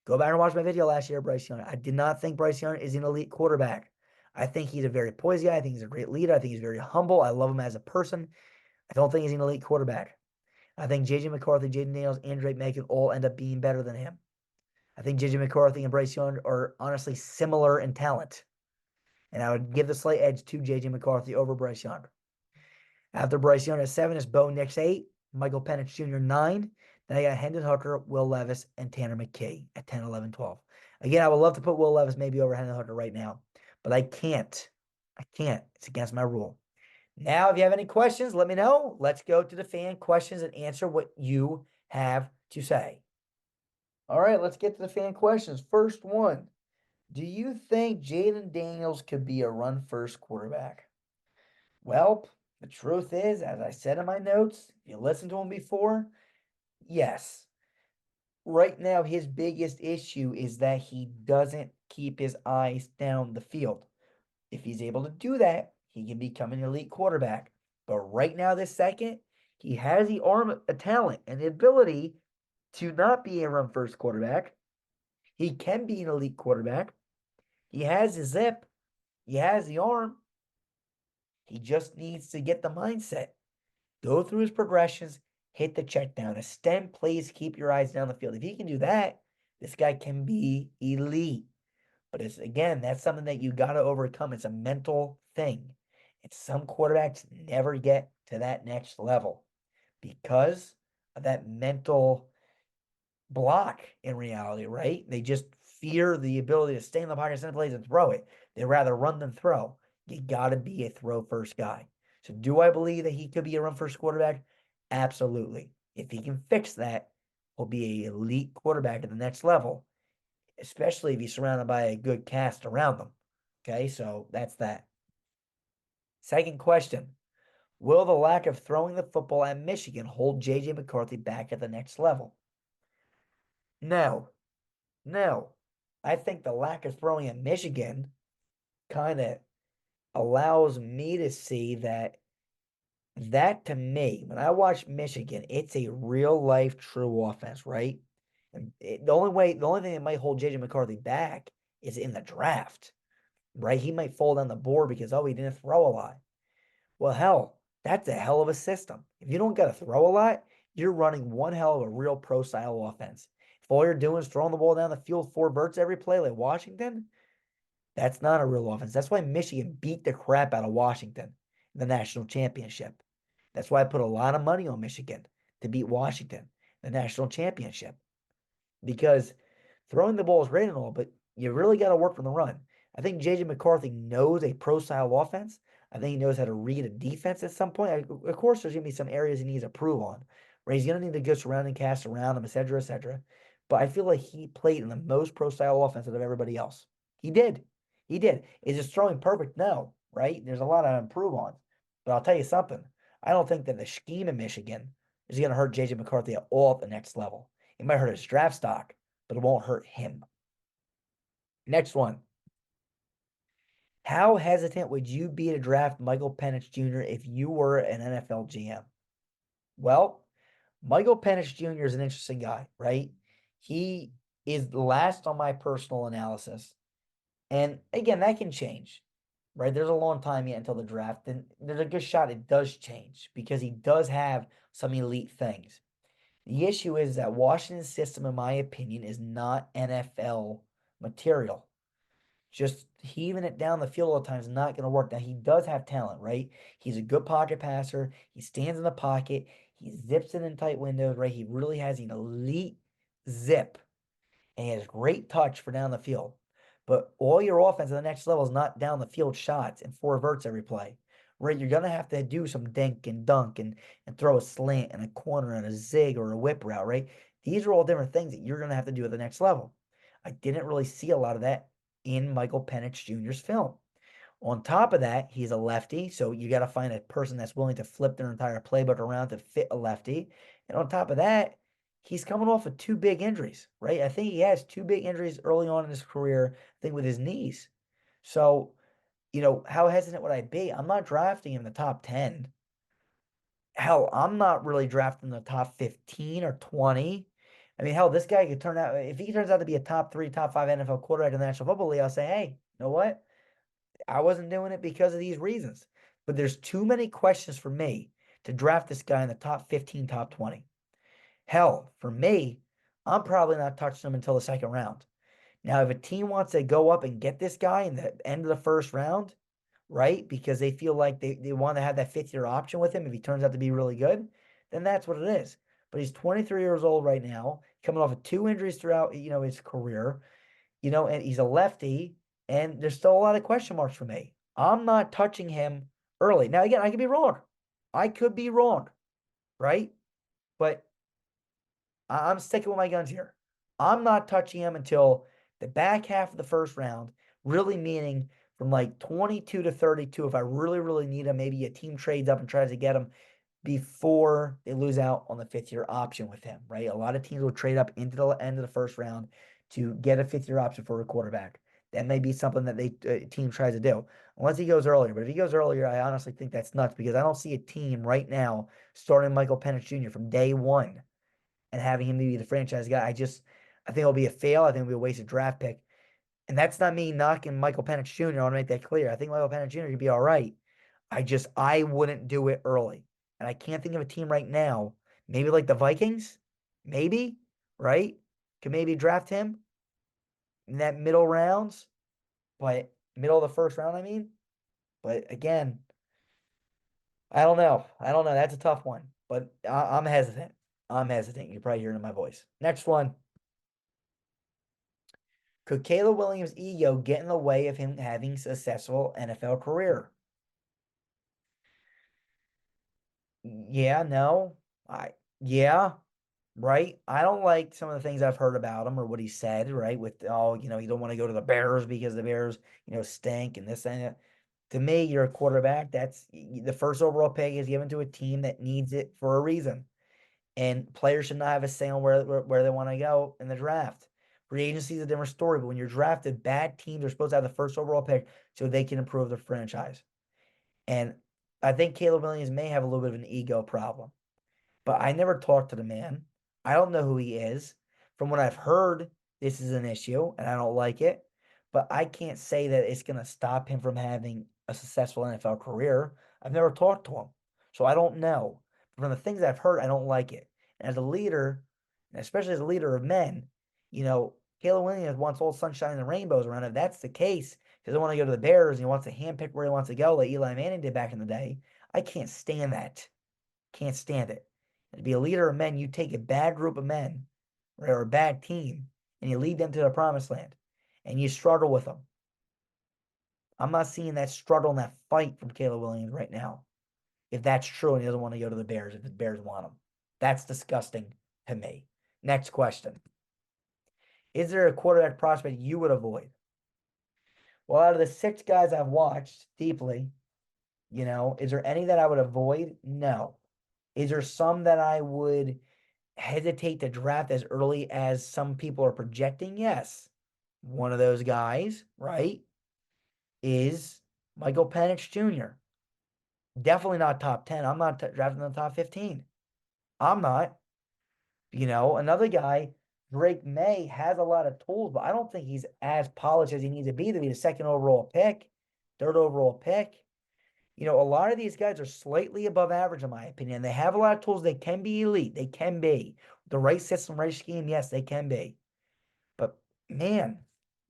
Go back and watch my video last year, Bryce Young. I did not think Bryce Young is an elite quarterback. I think he's a very poised guy. I think he's a great leader. I think he's very humble. I love him as a person. I don't think he's an elite quarterback. I think JJ McCarthy, Jayden Daniels, and Drake Maye can all end up being better than him. I think JJ McCarthy and Bryce Young are honestly similar in talent. And I would give the slight edge to JJ McCarthy over Bryce Young. After Bryce Young at 7 is Bo Nix 8, Michael Penix Jr. 9. Then I got Hendon Hooker, Will Levis, and Tanner McKee at 10, 11, 12. Again, I would love to put Will Levis maybe over Hendon Hooker right now, but I can't. I can't. It's against my rule. Now, if you have any questions, let me know. Let's go to the fan questions and answer what you have to say. All right, let's get to the fan questions. First one. Do you think Jayden Daniels could be a run-first quarterback? Well, the truth is, as I said in my notes, if you listened to him before, yes. Right now, his biggest issue is that he doesn't keep his eyes down the field. If he's able to do that, he can become an elite quarterback. But right now, this second, he has the arm, a talent, and the ability to not be a run-first quarterback. He can be an elite quarterback. He has the zip. He has the arm. He just needs to get the mindset. Go through his progressions, hit the check down. Extend plays, keep your eyes down the field. If he can do that, this guy can be elite. But it's again, that's something that you got to overcome. It's a mental thing. And some quarterbacks never get to that next level because of that mental block in reality, right? They just fear the ability to stay in the pocket, send plays, and throw it. They rather run than throw. You got to be a throw first guy. So do I believe that he could be a run first quarterback? Absolutely. If he can fix that, he'll be an elite quarterback at the next level, especially if he's surrounded by a good cast around them. Okay, so that's that. Second question. Will the lack of throwing the football at Michigan hold J.J. McCarthy back at the next level? No. No. I think the lack of throwing at Michigan kind of allows me to see that to me, when I watch Michigan, it's a real life true offense, right? And the only thing that might hold JJ McCarthy back is in the draft, right? He might fall down the board because, he didn't throw a lot. Well, hell, that's a hell of a system. If you don't got to throw a lot, you're running one hell of a real pro style offense. If all you're doing is throwing the ball down the field 4 verts every play like Washington, that's not a real offense. That's why Michigan beat the crap out of Washington in the national championship. That's why I put a lot of money on Michigan to beat Washington in the national championship. Because throwing the ball is great and all, but you really got to work from the run. I think J.J. McCarthy knows a pro-style offense. I think he knows how to read a defense at some point. Of course, there's going to be some areas he needs to improve on, where he's going to need a good surrounding cast around him, et cetera, et cetera. But I feel like he played in the most pro-style offense out of everybody else. He did. He did. Is his throwing perfect? No, right? There's a lot to improve on. But I'll tell you something. I don't think that the scheme in Michigan is going to hurt J.J. McCarthy at all at the next level. It might hurt his draft stock, but it won't hurt him. Next one. How hesitant would you be to draft Michael Penix Jr. if you were an NFL GM? Well, Michael Penix Jr. is an interesting guy, right? He is last on my personal analysis. And again, that can change, right? There's a long time yet until the draft, and there's a good shot it does change because he does have some elite things. The issue is that Washington's system, in my opinion, is not NFL material. Just heaving it down the field all the time is not going to work. Now, he does have talent, right? He's a good pocket passer. He stands in the pocket. He zips it in tight windows, right? He really has an elite zip, and he has great touch for down the field. But all your offense at the next level is not down the field shots and four verts every play, right? You're gonna have to do some dink and dunk and throw a slant and a corner and a zig or a whip route, right? These are all different things that you're gonna have to do at the next level. I didn't really see a lot of that in Michael Penix Jr.'s film. On top of that, he's a lefty, so you got to find a person that's willing to flip their entire playbook around to fit a lefty. And on top of that, he's coming off of two big injuries, right? I think he has two big injuries early on in his career, I think with his knees. So, how hesitant would I be? I'm not drafting him in the top 10. Hell, I'm not really drafting the top 15 or 20. I mean, hell, this guy could turn out, if he turns out to be a top 3, top 5 NFL quarterback in the National Football League, I'll say, hey, you know what? I wasn't doing it because of these reasons. But there's too many questions for me to draft this guy in the top 15, top 20. Hell, for me, I'm probably not touching him until the second round. Now, if a team wants to go up and get this guy in the end of the first round, right, because they feel like they want to have that fifth year option with him if he turns out to be really good, then that's what it is. But he's 23 years old right now, coming off of two injuries throughout, his career, and he's a lefty, and there's still a lot of question marks for me. I'm not touching him early. Now, again, I could be wrong. I could be wrong, right? But I'm sticking with my guns here. I'm not touching him until the back half of the first round, really meaning from like 22 to 32. If I really, really need him, maybe a team trades up and tries to get him before they lose out on the fifth year option with him, right? A lot of teams will trade up into the end of the first round to get a fifth year option for a quarterback. That may be something that they team tries to do, unless he goes earlier. But if he goes earlier, I honestly think that's nuts because I don't see a team right now starting Michael Penix Jr. from day one and having him be the franchise guy. I think it'll be a fail. I think it'll be a wasted draft pick. And that's not me knocking Michael Penix Jr. I want to make that clear. I think Michael Penix Jr. could be all right. I wouldn't do it early. And I can't think of a team right now, maybe like the Vikings, maybe, right? Could maybe draft him in that middle rounds, but middle of the first round, I mean. But again, I don't know. I don't know. That's a tough one, but I'm hesitant. I'm hesitant. You're probably hearing my voice. Next one. Could Caleb Williams' ego get in the way of him having a successful NFL career? Yeah, no. Yeah, right. I don't like some of the things I've heard about him or what he said, right? With you don't want to go to the Bears because the Bears, stink and this and that. To me, you're a quarterback. That's the first overall pick is given to a team that needs it for a reason. And players should not have a say on where they want to go in the draft. Free agency is a different story, but when you're drafted, bad teams are supposed to have the first overall pick so they can improve their franchise. And I think Caleb Williams may have a little bit of an ego problem, but I never talked to the man. I don't know who he is. From what I've heard, this is an issue, and I don't like it. But I can't say that it's going to stop him from having a successful NFL career. I've never talked to him, so I don't know. From the things I've heard, I don't like it. And as a leader, and especially as a leader of men, Caleb Williams wants all sunshine and rainbows around. If that's the case, he doesn't want to go to the Bears and he wants to handpick where he wants to go, like Eli Manning did back in the day. I can't stand that. Can't stand it. And to be a leader of men, you take a bad group of men or a bad team and you lead them to the promised land and you struggle with them. I'm not seeing that struggle and that fight from Caleb Williams right now. If that's true and he doesn't want to go to the Bears, if the Bears want him, that's disgusting to me. Next question. Is there a quarterback prospect you would avoid? Well, out of the 6 guys I've watched deeply, is there any that I would avoid? No. Is there some that I would hesitate to draft as early as some people are projecting? Yes. One of those guys, right, is Michael Penix Jr. Definitely not top 10. I'm not drafting in the top 15. I'm not. Another guy, Drake Maye, has a lot of tools, but I don't think he's as polished as he needs to be the second overall pick, third overall pick. A lot of these guys are slightly above average, in my opinion. They have a lot of tools. They can be elite. They can be. The right system, right scheme, yes, they can be. But, man,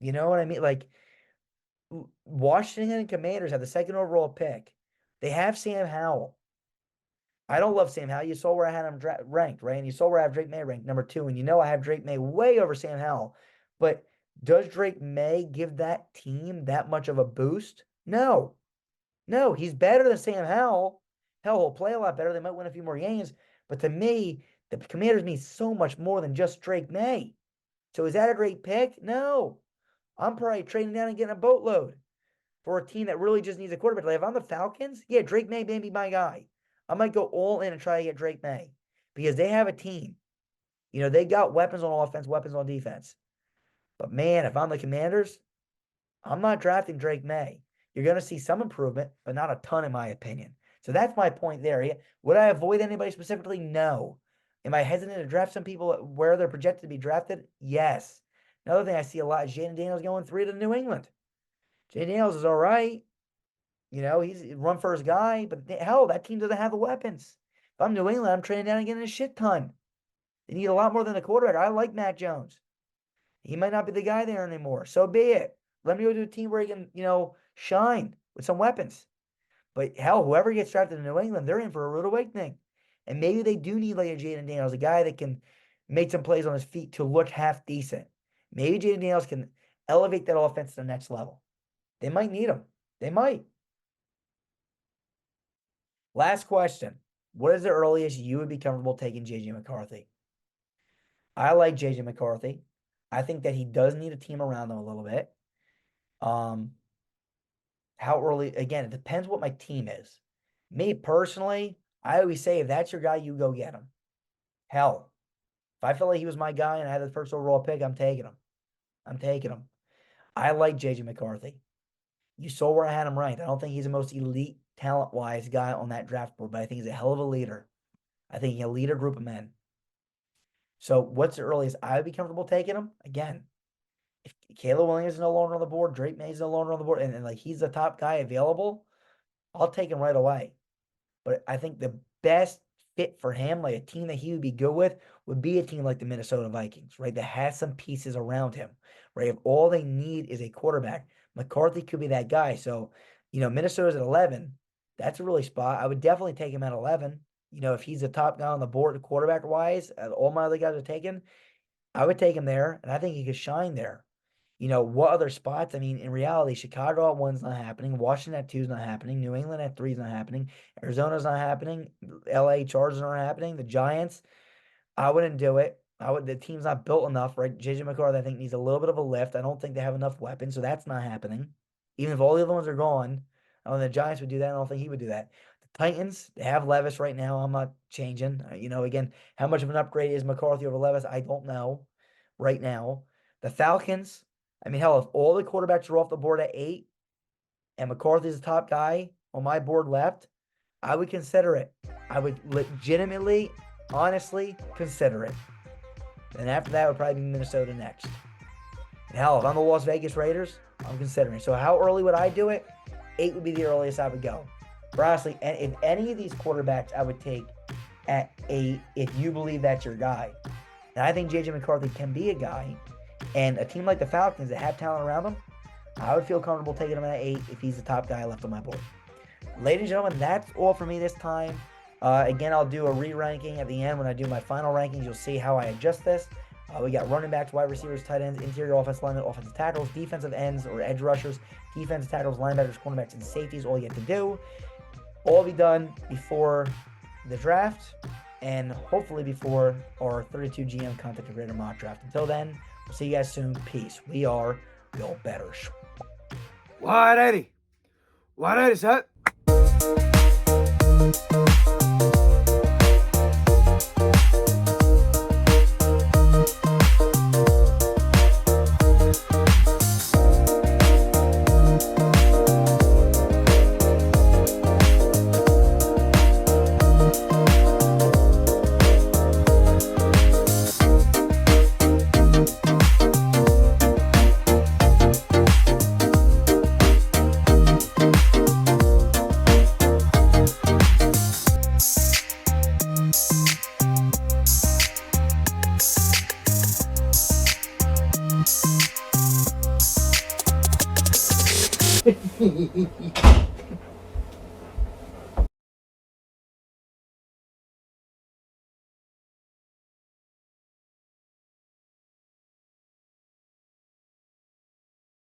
you know what I mean? Like, Washington Commanders have the second overall pick. They have Sam Howell. I don't love Sam Howell. You saw where I had him ranked, right? And you saw where I have Drake Maye ranked number 2. And I have Drake Maye way over Sam Howell. But does Drake Maye give that team that much of a boost? No. No, he's better than Sam Howell. Hell, he'll play a lot better. They might win a few more games. But to me, the Commanders mean so much more than just Drake Maye. So is that a great pick? No. I'm probably trading down and getting a boatload for a team that really just needs a quarterback. Like if I'm the Falcons, yeah, Drake Maye may be my guy. I might go all in and try to get Drake Maye because they have a team. They got weapons on offense, weapons on defense. But man, if I'm the Commanders, I'm not drafting Drake Maye. You're going to see some improvement, but not a ton in my opinion. So that's my point there. Would I avoid anybody specifically? No. Am I hesitant to draft some people where they're projected to be drafted? Yes. Another thing I see a lot is Jayden Daniels going 3 to New England. Jayden Daniels is all right. He's a run-first guy, but hell, that team doesn't have the weapons. If I'm New England, I'm trading down and getting a shit ton. They need a lot more than a quarterback. I like Mac Jones. He might not be the guy there anymore. So be it. Let me go to a team where he can, shine with some weapons. But hell, whoever gets drafted in New England, they're in for a rude awakening. And maybe they do need like a Jayden Daniels, a guy that can make some plays on his feet to look half decent. Maybe Jayden Daniels can elevate that offense to the next level. They might need him. They might. Last question. What is the earliest you would be comfortable taking J.J. McCarthy? I like J.J. McCarthy. I think that he does need a team around him a little bit. How early? Again, it depends what my team is. Me personally, I always say if that's your guy, you go get him. Hell, if I felt like he was my guy and I had the first overall pick, I'm taking him. I like J.J. McCarthy. You saw where I had him ranked. I don't think he's the most elite talent-wise guy on that draft board, but I think he's a hell of a leader. I think he can lead a group of men. So what's the earliest I would be comfortable taking him? Again, if Caleb Williams is no longer on the board, Drake Maye is no longer on the board, and like he's the top guy available, I'll take him right away. But I think the best fit for him, like a team that he would be good with, would be a team like the Minnesota Vikings, right? That has some pieces around him, right? If all they need is a quarterback, McCarthy could be that guy. So, Minnesota's at 11. That's a really spot. I would definitely take him at 11. If he's the top guy on the board quarterback-wise, all my other guys are taken, I would take him there, and I think he could shine there. What other spots? I mean, in reality, Chicago at 1's not happening. Washington at 2's not happening. New England at 3's not happening. Arizona's not happening. LA Chargers aren't happening. The Giants, I wouldn't do it. The team's not built enough, right? J.J. McCarthy, I think, needs a little bit of a lift. I don't think they have enough weapons, so that's not happening. Even if all the other ones are gone, I don't think the Giants would do that. I don't think he would do that. The Titans, they have Levis right now. I'm not changing. Again, how much of an upgrade is McCarthy over Levis? I don't know right now. The Falcons, I mean, hell, if all the quarterbacks are off the board at 8 and McCarthy's the top guy on my board left, I would consider it. I would legitimately, honestly consider it. And after that, would probably be Minnesota next. And hell, if I'm the Las Vegas Raiders, I'm considering. So how early would I do it? 8 would be the earliest I would go. But honestly, if any of these quarterbacks I would take at 8, if you believe that's your guy. And I think J.J. McCarthy can be a guy. And a team like the Falcons that have talent around them, I would feel comfortable taking him at 8 if he's the top guy left on my board. Ladies and gentlemen, that's all for me this time. Again, I'll do a re-ranking at the end. When I do my final rankings, you'll see how I adjust this. We got running backs, wide receivers, tight ends, interior offensive linemen, offensive tackles, defensive ends or edge rushers, defensive tackles, linebackers, cornerbacks, and safeties. All you have to do. All be done before the draft and hopefully before our 32 GM content creator mock draft. Until then, we'll see you guys soon. Peace. We are Bill Betters. Wide 80. Wide 80, set. Hehehehe